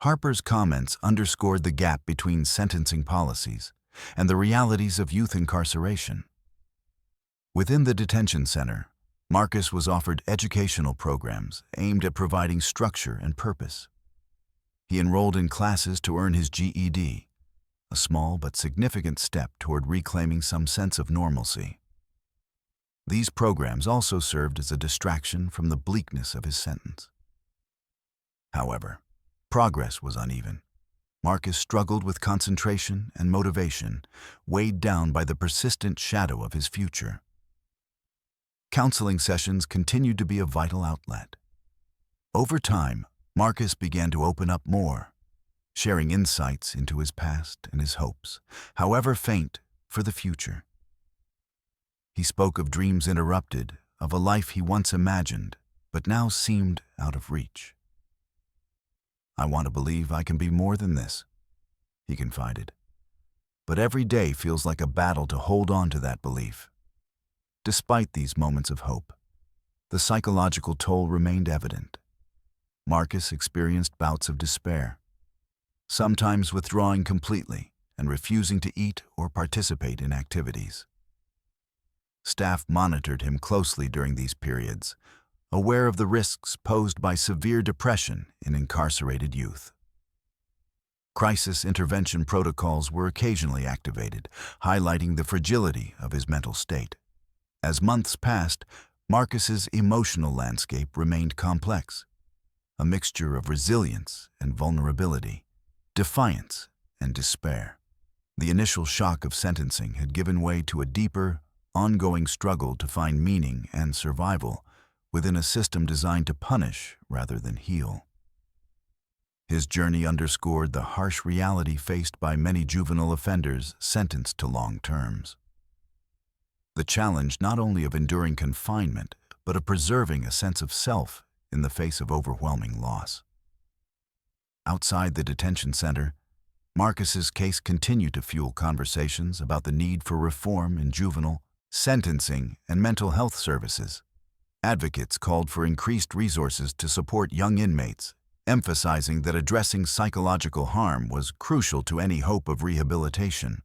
Harper's comments underscored the gap between sentencing policies and the realities of youth incarceration. Within the detention center, Marcus was offered educational programs aimed at providing structure and purpose. He enrolled in classes to earn his GED, a small but significant step toward reclaiming some sense of normalcy. These programs also served as a distraction from the bleakness of his sentence. However, progress was uneven. Marcus struggled with concentration and motivation, weighed down by the persistent shadow of his future. Counseling sessions continued to be a vital outlet. Over time, Marcus began to open up more, sharing insights into his past and his hopes, however faint, for the future. He spoke of dreams interrupted, of a life he once imagined, but now seemed out of reach. "I want to believe I can be more than this," he confided. "But every day feels like a battle to hold on to that belief." Despite these moments of hope, the psychological toll remained evident. Marcus experienced bouts of despair, sometimes withdrawing completely and refusing to eat or participate in activities. Staff monitored him closely during these periods, aware of the risks posed by severe depression in incarcerated youth. Crisis intervention protocols were occasionally activated, highlighting the fragility of his mental state. As months passed, Marcus's emotional landscape remained complex, a mixture of resilience and vulnerability, defiance and despair. The initial shock of sentencing had given way to a deeper, ongoing struggle to find meaning and survival within a system designed to punish rather than heal. His journey underscored the harsh reality faced by many juvenile offenders sentenced to long terms. The challenge not only of enduring confinement, but of preserving a sense of self in the face of overwhelming loss. Outside the detention center, Marcus's case continued to fuel conversations about the need for reform in juvenile, sentencing, and mental health services. Advocates called for increased resources to support young inmates, emphasizing that addressing psychological harm was crucial to any hope of rehabilitation.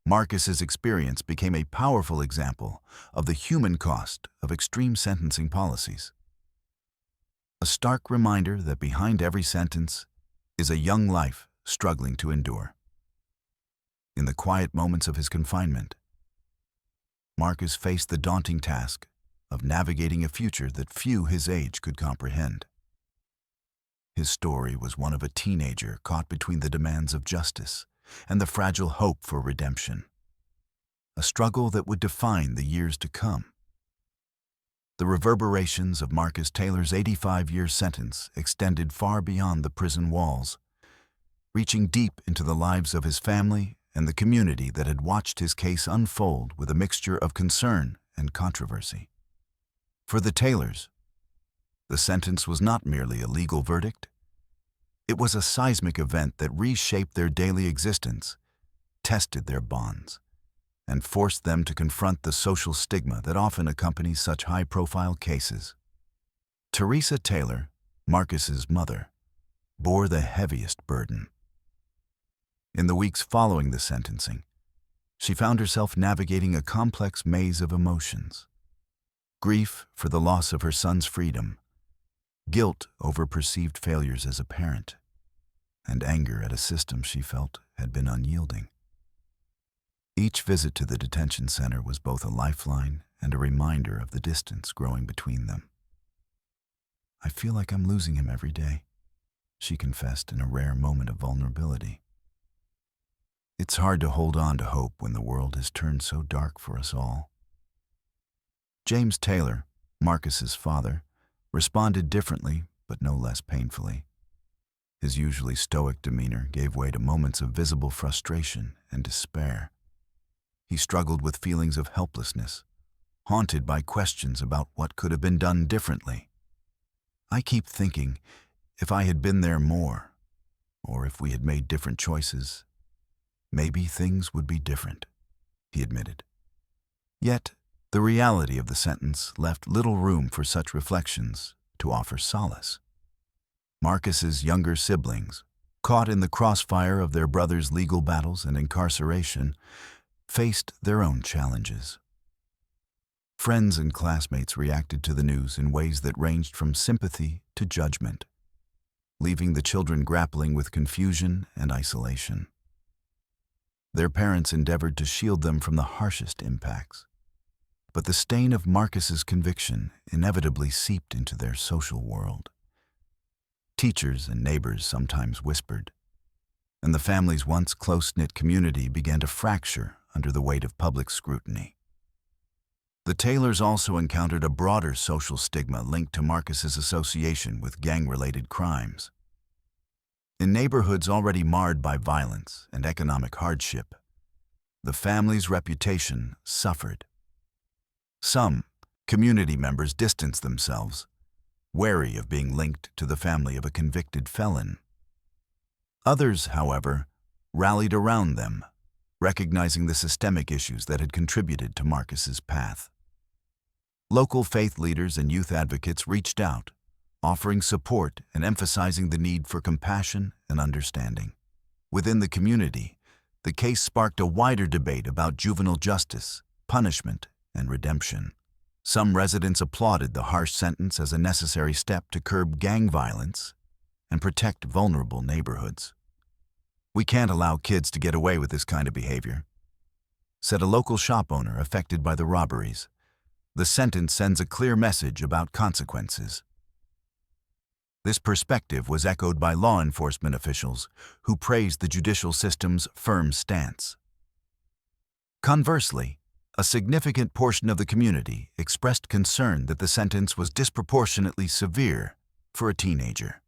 Marcus's experience became a powerful example of the human cost of extreme sentencing policies. A stark reminder that behind every sentence is a young life struggling to endure. In the quiet moments of his confinement, Marcus faced the daunting task of navigating a future that few his age could comprehend. His story was one of a teenager caught between the demands of justice and the fragile hope for redemption, a struggle that would define the years to come. The reverberations of Marcus Taylor's 85-year sentence extended far beyond the prison walls, reaching deep into the lives of his family and the community that had watched his case unfold with a mixture of concern and controversy. For the Taylors, the sentence was not merely a legal verdict. It was a seismic event that reshaped their daily existence, tested their bonds, and forced them to confront the social stigma that often accompanies such high-profile cases. Teresa Taylor, Marcus's mother, bore the heaviest burden. In the weeks following the sentencing, she found herself navigating a complex maze of emotions: grief for the loss of her son's freedom, guilt over perceived failures as a parent, and anger at a system she felt had been unyielding. Each visit to the detention center was both a lifeline and a reminder of the distance growing between them. "I feel like I'm losing him every day," she confessed in a rare moment of vulnerability. It's hard to hold on to hope when the world has turned so dark for us all. James Taylor, Marcus's father, responded differently, but no less painfully. His usually stoic demeanor gave way to moments of visible frustration and despair. He struggled with feelings of helplessness, haunted by questions about what could have been done differently. "I keep thinking, if I had been there more, or if we had made different choices, maybe things would be different," he admitted. Yet, the reality of the sentence left little room for such reflections to offer solace. Marcus's younger siblings, caught in the crossfire of their brother's legal battles and incarceration, faced their own challenges. Friends and classmates reacted to the news in ways that ranged from sympathy to judgment, leaving the children grappling with confusion and isolation. Their parents endeavored to shield them from the harshest impacts, but the stain of Marcus's conviction inevitably seeped into their social world. Teachers and neighbors sometimes whispered, and the family's once close-knit community began to fracture under the weight of public scrutiny. The Taylors also encountered a broader social stigma linked to Marcus's association with gang-related crimes. In neighborhoods already marred by violence and economic hardship, the family's reputation suffered. Some community members distanced themselves, wary of being linked to the family of a convicted felon. Others, however, rallied around them, recognizing the systemic issues that had contributed to Marcus's path. Local faith leaders and youth advocates reached out, offering support and emphasizing the need for compassion and understanding. Within the community, the case sparked a wider debate about juvenile justice, punishment, and redemption. Some residents applauded the harsh sentence as a necessary step to curb gang violence and protect vulnerable neighborhoods. "We can't allow kids to get away with this kind of behavior," said a local shop owner affected by the robberies. the sentence sends a clear message about consequences. This perspective was echoed by law enforcement officials who praised the judicial system's firm stance. Conversely, a significant portion of the community expressed concern that the sentence was disproportionately severe for a teenager.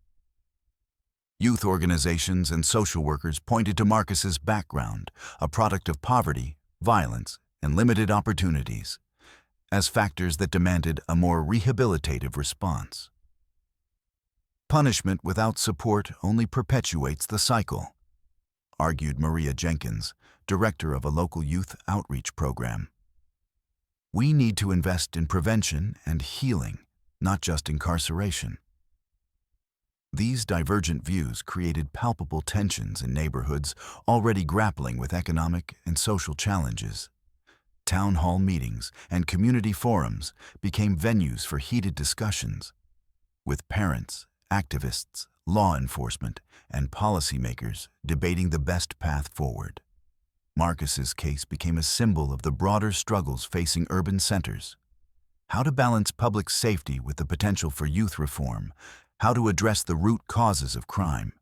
Youth organizations and social workers pointed to Marcus's background, a product of poverty, violence, and limited opportunities, as factors that demanded a more rehabilitative response. Punishment without support only perpetuates the cycle, argued Maria Jenkins, director of a local youth outreach program. We need to invest in prevention and healing, not just incarceration. These divergent views created palpable tensions in neighborhoods already grappling with economic and social challenges. Town hall meetings and community forums became venues for heated discussions, with parents, activists, law enforcement, and policymakers debating the best path forward. Marcus's case became a symbol of the broader struggles facing urban centers. How to balance public safety with the potential for youth reform, how to address the root causes of crime,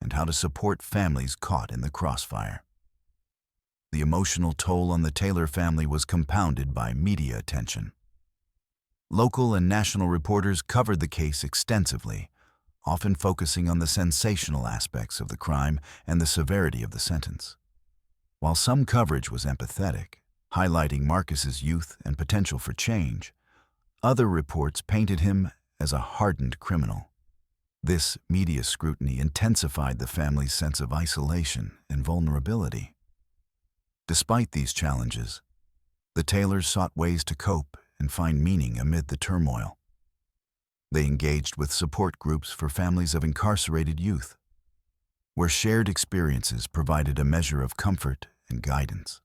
and how to support families caught in the crossfire. The emotional toll on the Taylor family was compounded by media attention. Local and national reporters covered the case extensively, often focusing on the sensational aspects of the crime and the severity of the sentence. While some coverage was empathetic, highlighting Marcus's youth and potential for change, other reports painted him as a hardened criminal. This media scrutiny intensified the family's sense of isolation and vulnerability. Despite these challenges, the Taylors sought ways to cope and find meaning amid the turmoil. They engaged with support groups for families of incarcerated youth, where shared experiences provided a measure of comfort and guidance.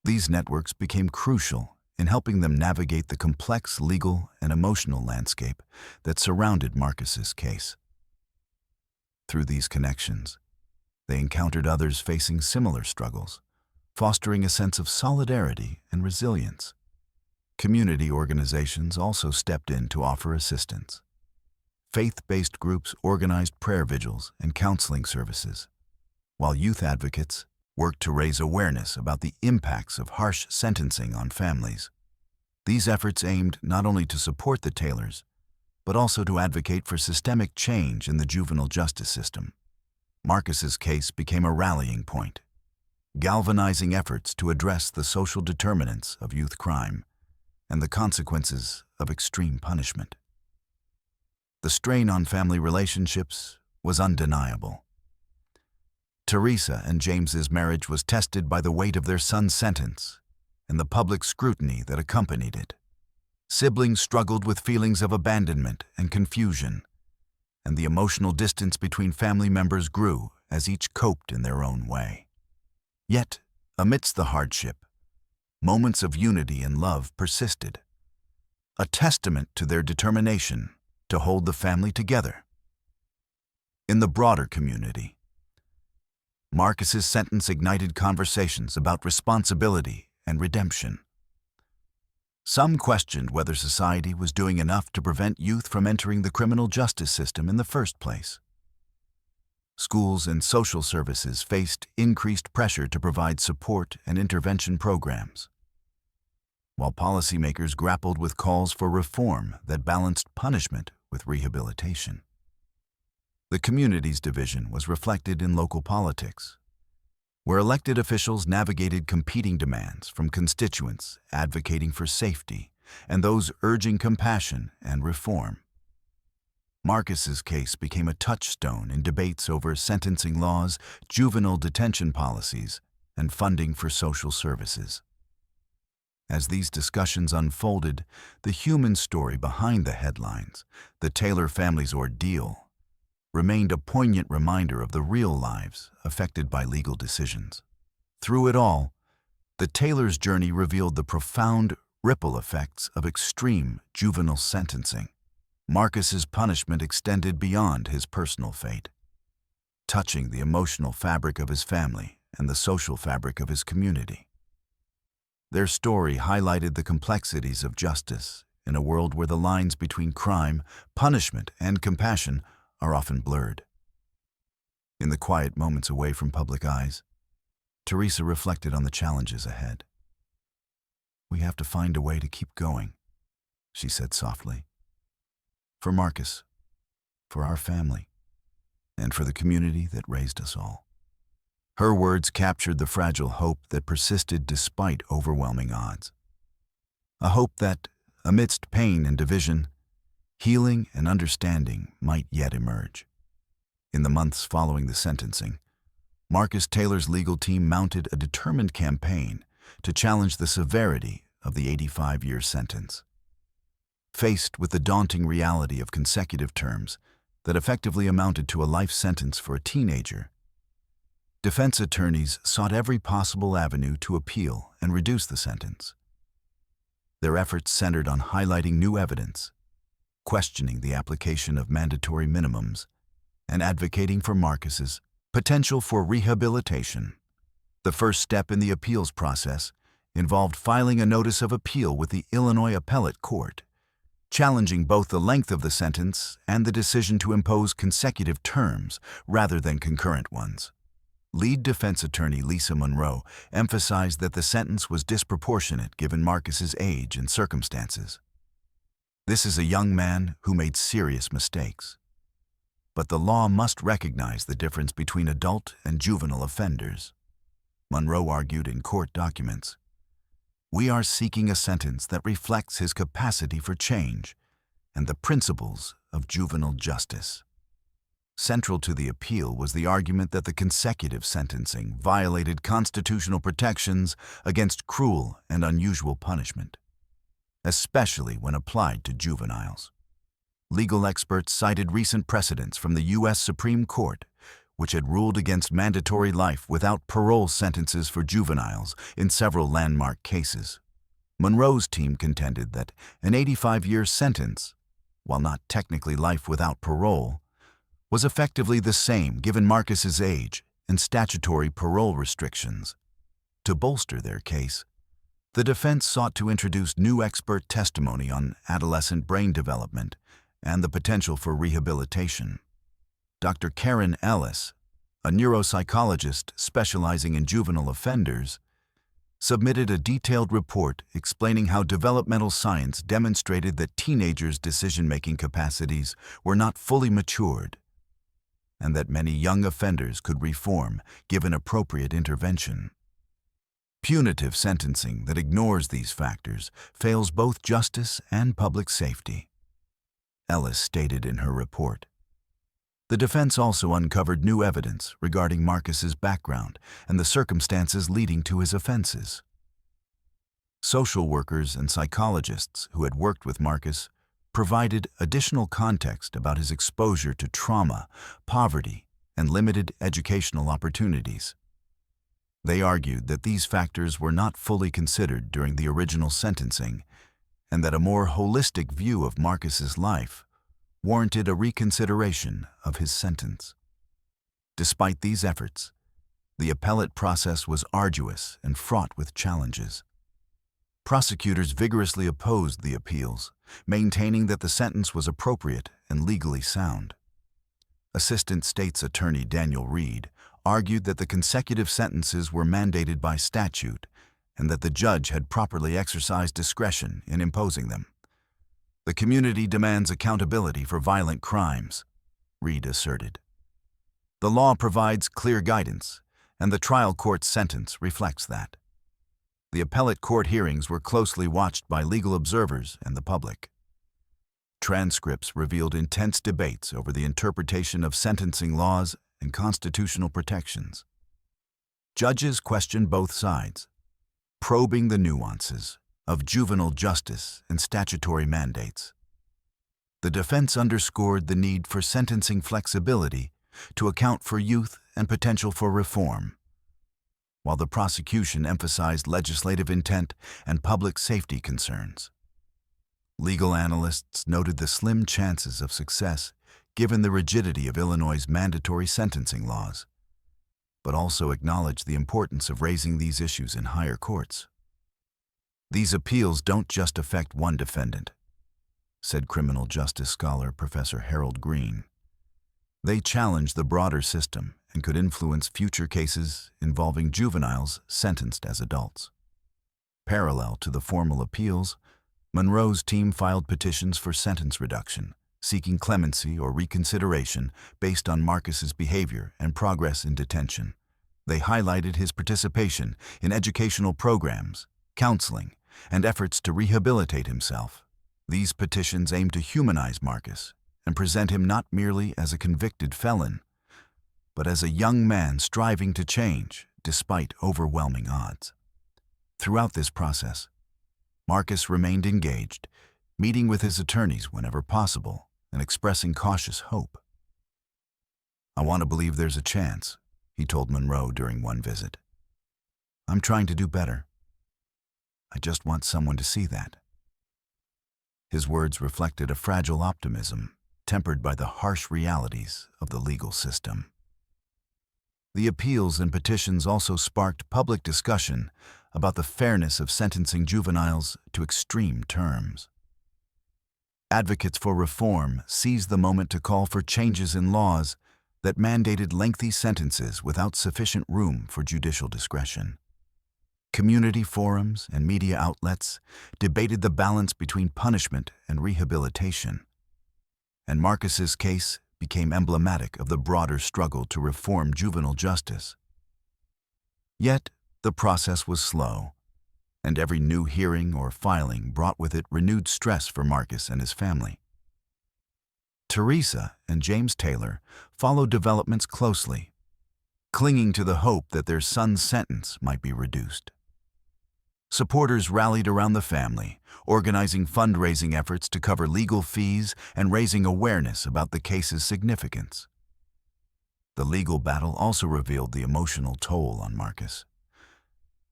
These networks became crucial in helping them navigate the complex legal and emotional landscape that surrounded Marcus's case. Through these connections, they encountered others facing similar struggles, fostering a sense of solidarity and resilience. Community organizations also stepped in to offer assistance. Faith-based groups organized prayer vigils and counseling services, while youth advocates worked to raise awareness about the impacts of harsh sentencing on families. These efforts aimed not only to support the Taylors, but also to advocate for systemic change in the juvenile justice system. Marcus's case became a rallying point, galvanizing efforts to address the social determinants of youth crime and the consequences of extreme punishment. The strain on family relationships was undeniable. Teresa and James's marriage was tested by the weight of their son's sentence and the public scrutiny that accompanied it. Siblings struggled with feelings of abandonment and confusion, and the emotional distance between family members grew as each coped in their own way. Yet, amidst the hardship, moments of unity and love persisted, a testament to their determination to hold the family together. In the broader community, Marcus's sentence ignited conversations about responsibility and redemption. Some questioned whether society was doing enough to prevent youth from entering the criminal justice system in the first place. Schools and social services faced increased pressure to provide support and intervention programs, while policymakers grappled with calls for reform that balanced punishment with rehabilitation. The community's division was reflected in local politics, where elected officials navigated competing demands from constituents advocating for safety and those urging compassion and reform. Marcus's case became a touchstone in debates over sentencing laws, juvenile detention policies, and funding for social services. As these discussions unfolded, the human story behind the headlines, the Taylor family's ordeal, remained a poignant reminder of the real lives affected by legal decisions. Through it all, the Taylors' journey revealed the profound ripple effects of extreme juvenile sentencing. Marcus's punishment extended beyond his personal fate, touching the emotional fabric of his family and the social fabric of his community. Their story highlighted the complexities of justice in a world where the lines between crime, punishment, and compassion are often blurred. In the quiet moments away from public eyes, Teresa reflected on the challenges ahead. "We have to find a way to keep going," she said softly. "For Marcus, for our family, and for the community that raised us all." Her words captured the fragile hope that persisted despite overwhelming odds. A hope that, amidst pain and division, healing and understanding might yet emerge. In the months following the sentencing, Marcus Taylor's legal team mounted a determined campaign to challenge the severity of the 85-year sentence. Faced with the daunting reality of consecutive terms that effectively amounted to a life sentence for a teenager, defense attorneys sought every possible avenue to appeal and reduce the sentence. Their efforts centered on highlighting new evidence, questioning the application of mandatory minimums, and advocating for Marcus's potential for rehabilitation. The first step in the appeals process involved filing a notice of appeal with the Illinois Appellate Court, challenging both the length of the sentence and the decision to impose consecutive terms rather than concurrent ones. Lead defense attorney Lisa Monroe emphasized that the sentence was disproportionate given Marcus's age and circumstances. "This is a young man who made serious mistakes. But the law must recognize the difference between adult and juvenile offenders," Monroe argued in court documents. "We are seeking a sentence that reflects his capacity for change and the principles of juvenile justice." Central to the appeal was the argument that the consecutive sentencing violated constitutional protections against cruel and unusual punishment, especially when applied to juveniles. Legal experts cited recent precedents from the U.S. Supreme Court, which had ruled against mandatory life without parole sentences for juveniles in several landmark cases. Monroe's team contended that an 85-year sentence, while not technically life without parole, was effectively the same given Marcus's age and statutory parole restrictions. To bolster their case, the defense sought to introduce new expert testimony on adolescent brain development and the potential for rehabilitation. Dr. Karen Ellis, a neuropsychologist specializing in juvenile offenders, submitted a detailed report explaining how developmental science demonstrated that teenagers' decision-making capacities were not fully matured, and that many young offenders could reform given appropriate intervention. Punitive sentencing that ignores these factors fails both justice and public safety, Ellis stated in her report. The defense also uncovered new evidence regarding Marcus's background and the circumstances leading to his offenses. Social workers and psychologists who had worked with Marcus provided additional context about his exposure to trauma, poverty, and limited educational opportunities. They argued that these factors were not fully considered during the original sentencing, and that a more holistic view of Marcus's life warranted a reconsideration of his sentence. Despite these efforts, the appellate process was arduous and fraught with challenges. Prosecutors vigorously opposed the appeals, maintaining that the sentence was appropriate and legally sound. Assistant State's Attorney Daniel Reed argued that the consecutive sentences were mandated by statute and that the judge had properly exercised discretion in imposing them. "The community demands accountability for violent crimes," Reed asserted. "The law provides clear guidance, and the trial court's sentence reflects that." The appellate court hearings were closely watched by legal observers and the public. Transcripts revealed intense debates over the interpretation of sentencing laws and constitutional protections. Judges questioned both sides, probing the nuances of juvenile justice and statutory mandates. The defense underscored the need for sentencing flexibility to account for youth and potential for reform, while the prosecution emphasized legislative intent and public safety concerns. Legal analysts noted the slim chances of success given the rigidity of Illinois' mandatory sentencing laws, but also acknowledged the importance of raising these issues in higher courts. These appeals don't just affect one defendant, said criminal justice scholar Professor Harold Green. They challenge the broader system and could influence future cases involving juveniles sentenced as adults. Parallel to the formal appeals, Monroe's team filed petitions for sentence reduction, seeking clemency or reconsideration based on Marcus's behavior and progress in detention. They highlighted his participation in educational programs, counseling, and efforts to rehabilitate himself. These petitions aim to humanize Marcus and present him not merely as a convicted felon, but as a young man striving to change despite overwhelming odds. Throughout this process, Marcus remained engaged, meeting with his attorneys whenever possible and expressing cautious hope. "I want to believe there's a chance," he told Monroe during one visit. "I'm trying to do better. I just want someone to see that." His words reflected a fragile optimism, tempered by the harsh realities of the legal system. The appeals and petitions also sparked public discussion about the fairness of sentencing juveniles to extreme terms. Advocates for reform seized the moment to call for changes in laws that mandated lengthy sentences without sufficient room for judicial discretion. Community forums and media outlets debated the balance between punishment and rehabilitation, and Marcus's case became emblematic of the broader struggle to reform juvenile justice. Yet, the process was slow, and every new hearing or filing brought with it renewed stress for Marcus and his family. Teresa and James Taylor followed developments closely, clinging to the hope that their son's sentence might be reduced. Supporters rallied around the family, organizing fundraising efforts to cover legal fees and raising awareness about the case's significance. The legal battle also revealed the emotional toll on Marcus.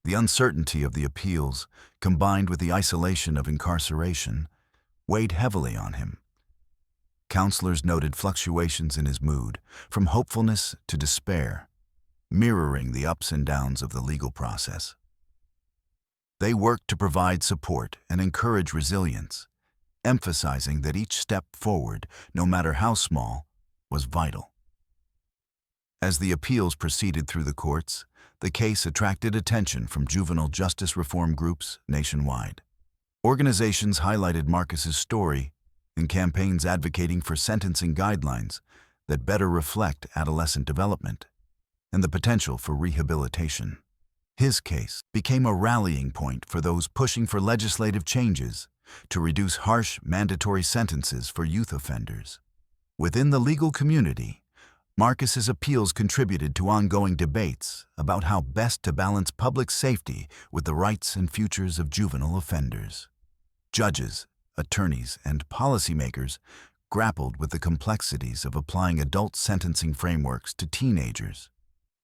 The uncertainty of the appeals, combined with the isolation of incarceration, weighed heavily on him. Counselors noted fluctuations in his mood, from hopefulness to despair, mirroring the ups and downs of the legal process. They worked to provide support and encourage resilience, emphasizing that each step forward, no matter how small, was vital. As the appeals proceeded through the courts, the case attracted attention from juvenile justice reform groups nationwide. Organizations highlighted Marcus's story in campaigns advocating for sentencing guidelines that better reflect adolescent development and the potential for rehabilitation. His case became a rallying point for those pushing for legislative changes to reduce harsh mandatory sentences for youth offenders. Within the legal community, Marcus's appeals contributed to ongoing debates about how best to balance public safety with the rights and futures of juvenile offenders. Judges, attorneys, and policymakers grappled with the complexities of applying adult sentencing frameworks to teenagers,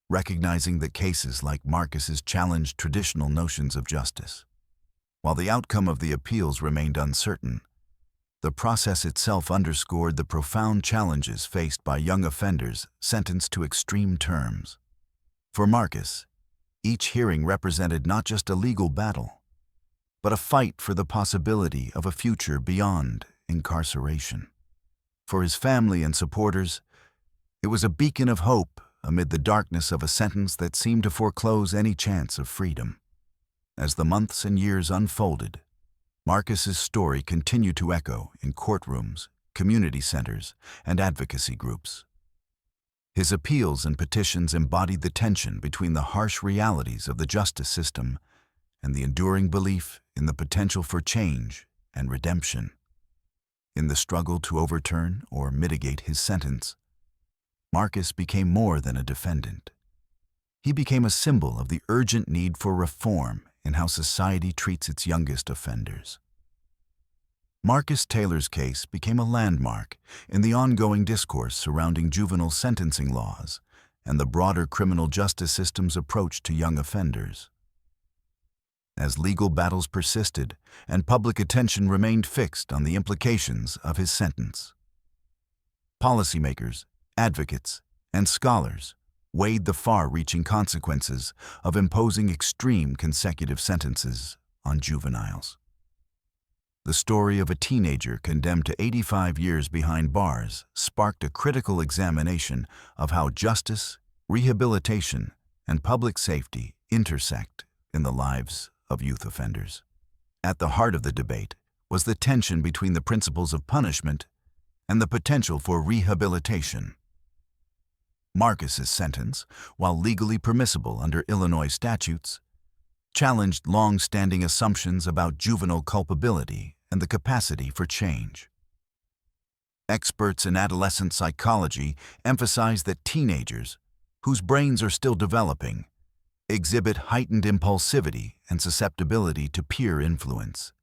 recognizing that cases like Marcus's challenged traditional notions of justice. While the outcome of the appeals remained uncertain, the process itself underscored the profound challenges faced by young offenders sentenced to extreme terms. For Marcus, each hearing represented not just a legal battle, but a fight for the possibility of a future beyond incarceration. For his family and supporters, it was a beacon of hope amid the darkness of a sentence that seemed to foreclose any chance of freedom. As the months and years unfolded, Marcus's story continued to echo in courtrooms, community centers, and advocacy groups. His appeals and petitions embodied the tension between the harsh realities of the justice system and the enduring belief in the potential for change and redemption. In the struggle to overturn or mitigate his sentence, Marcus became more than a defendant. He became a symbol of the urgent need for reform in how society treats its youngest offenders. Marcus Taylor's case became a landmark in the ongoing discourse surrounding juvenile sentencing laws and the broader criminal justice system's approach to young offenders. As legal battles persisted and public attention remained fixed on the implications of his sentence, policymakers, advocates, and scholars weighed the far-reaching consequences of imposing extreme consecutive sentences on juveniles. The story of a teenager condemned to 85 years behind bars sparked a critical examination of how justice, rehabilitation, and public safety intersect in the lives of youth offenders. At the heart of the debate was the tension between the principles of punishment and the potential for rehabilitation. Marcus's sentence, while legally permissible under Illinois statutes, challenged long-standing assumptions about juvenile culpability and the capacity for change. Experts in adolescent psychology emphasize that teenagers, whose brains are still developing, exhibit heightened impulsivity and susceptibility to peer influence,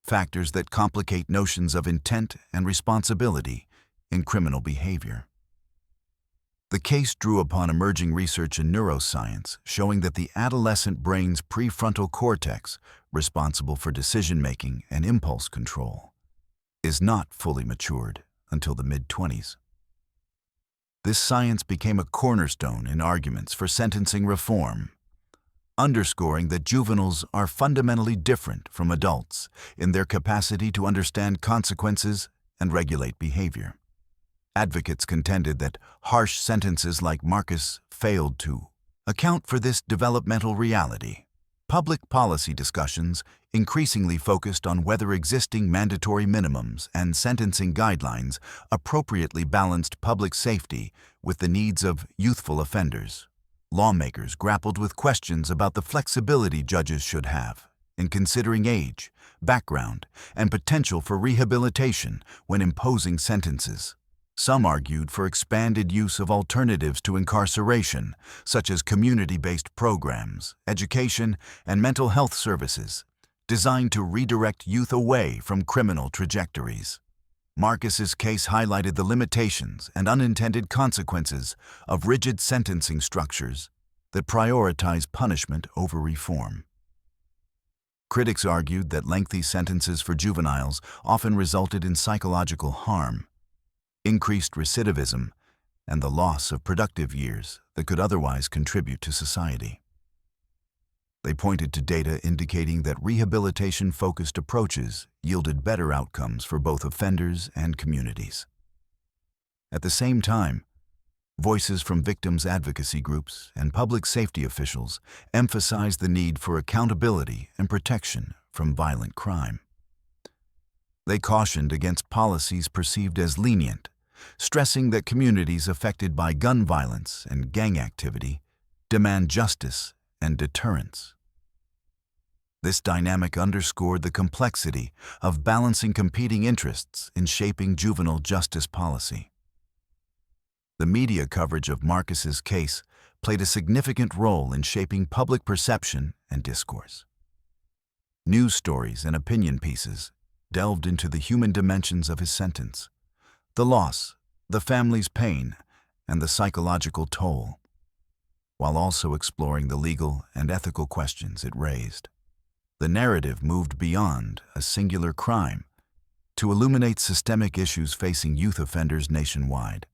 factors that complicate notions of intent and responsibility in criminal behavior. The case drew upon emerging research in neuroscience showing that the adolescent brain's prefrontal cortex, responsible for decision-making and impulse control, is not fully matured until the mid-20s. This science became a cornerstone in arguments for sentencing reform, underscoring that juveniles are fundamentally different from adults in their capacity to understand consequences and regulate behavior. Advocates contended that harsh sentences like Marcus failed to account for this developmental reality. Public policy discussions increasingly focused on whether existing mandatory minimums and sentencing guidelines appropriately balanced public safety with the needs of youthful offenders. Lawmakers grappled with questions about the flexibility judges should have in considering age, background, and potential for rehabilitation when imposing sentences. Some argued for expanded use of alternatives to incarceration, such as community-based programs, education, and mental health services, designed to redirect youth away from criminal trajectories. Marcus's case highlighted the limitations and unintended consequences of rigid sentencing structures that prioritize punishment over reform. Critics argued that lengthy sentences for juveniles often resulted in psychological harm, increased recidivism, and the loss of productive years that could otherwise contribute to society. They pointed to data indicating that rehabilitation-focused approaches yielded better outcomes for both offenders and communities. At the same time, voices from victims' advocacy groups and public safety officials emphasized the need for accountability and protection from violent crime. They cautioned against policies perceived as lenient, stressing that communities affected by gun violence and gang activity demand justice and deterrence. This dynamic underscored the complexity of balancing competing interests in shaping juvenile justice policy. The media coverage of Marcus's case played a significant role in shaping public perception and discourse. News stories and opinion pieces delved into the human dimensions of his sentence, the loss, the family's pain, and the psychological toll, while also exploring the legal and ethical questions it raised. The narrative moved beyond a singular crime to illuminate systemic issues facing youth offenders nationwide.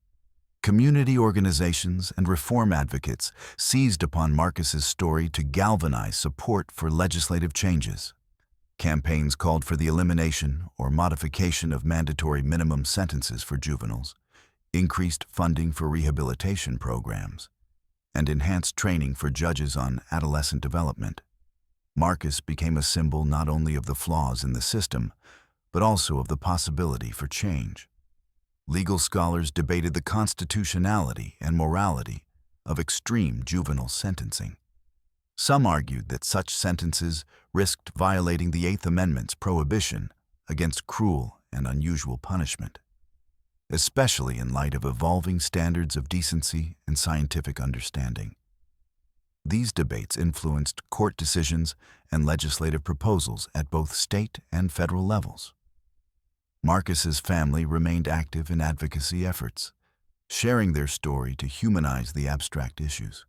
Community organizations and reform advocates seized upon Marcus's story to galvanize support for legislative changes. Campaigns called for the elimination or modification of mandatory minimum sentences for juveniles, increased funding for rehabilitation programs, and enhanced training for judges on adolescent development. Marcus became a symbol not only of the flaws in the system, but also of the possibility for change. Legal scholars debated the constitutionality and morality of extreme juvenile sentencing. Some argued that such sentences risked violating the Eighth Amendment's prohibition against cruel and unusual punishment, especially in light of evolving standards of decency and scientific understanding. These debates influenced court decisions and legislative proposals at both state and federal levels. Marcus's family remained active in advocacy efforts, sharing their story to humanize the abstract issues.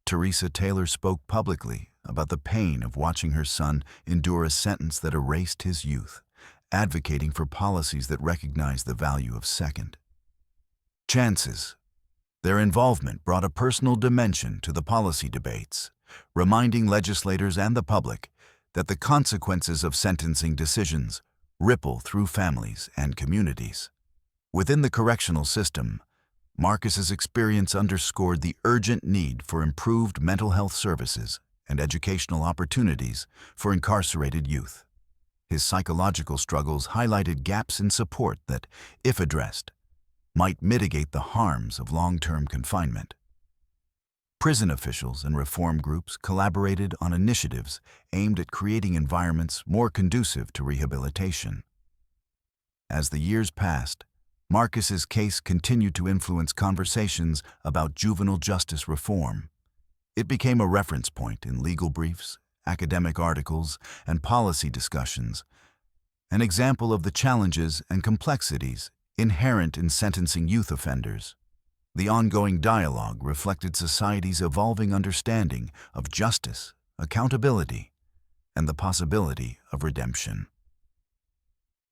Teresa Taylor spoke publicly about the pain of watching her son endure a sentence that erased his youth, advocating for policies that recognize the value of second chances. Their involvement brought a personal dimension to the policy debates, reminding legislators and the public that the consequences of sentencing decisions ripple through families and communities. Within the correctional system, Marcus's experience underscored the urgent need for improved mental health services and educational opportunities for incarcerated youth. His psychological struggles highlighted gaps in support that, if addressed, might mitigate the harms of long-term confinement. Prison officials and reform groups collaborated on initiatives aimed at creating environments more conducive to rehabilitation. As the years passed, Marcus's case continued to influence conversations about juvenile justice reform. It became a reference point in legal briefs, academic articles, and policy discussions, an example of the challenges and complexities inherent in sentencing youth offenders. The ongoing dialogue reflected society's evolving understanding of justice, accountability, and the possibility of redemption.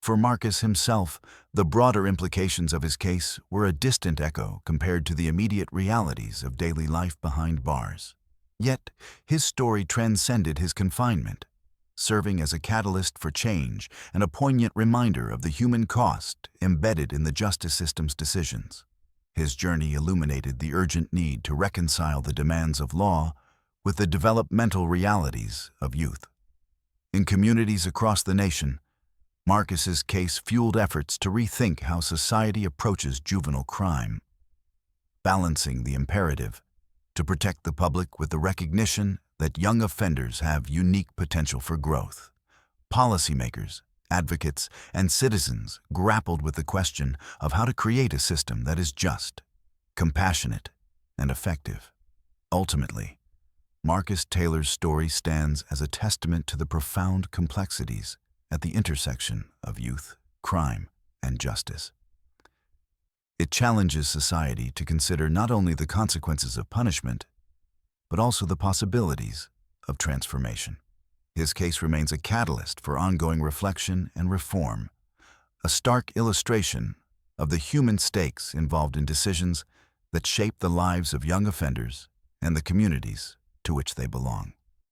For Marcus himself, the broader implications of his case were a distant echo compared to the immediate realities of daily life behind bars. Yet, his story transcended his confinement, serving as a catalyst for change and a poignant reminder of the human cost embedded in the justice system's decisions. His journey illuminated the urgent need to reconcile the demands of law with the developmental realities of youth. In communities across the nation, Marcus's case fueled efforts to rethink how society approaches juvenile crime, balancing the imperative to protect the public with the recognition that young offenders have unique potential for growth. Policymakers, advocates, and citizens grappled with the question of how to create a system that is just, compassionate, and effective. Ultimately, Marcus Taylor's story stands as a testament to the profound complexities at the intersection of youth, crime, and justice. It challenges society to consider not only the consequences of punishment, but also the possibilities of transformation. His case remains a catalyst for ongoing reflection and reform, a stark illustration of the human stakes involved in decisions that shape the lives of young offenders and the communities to which they belong.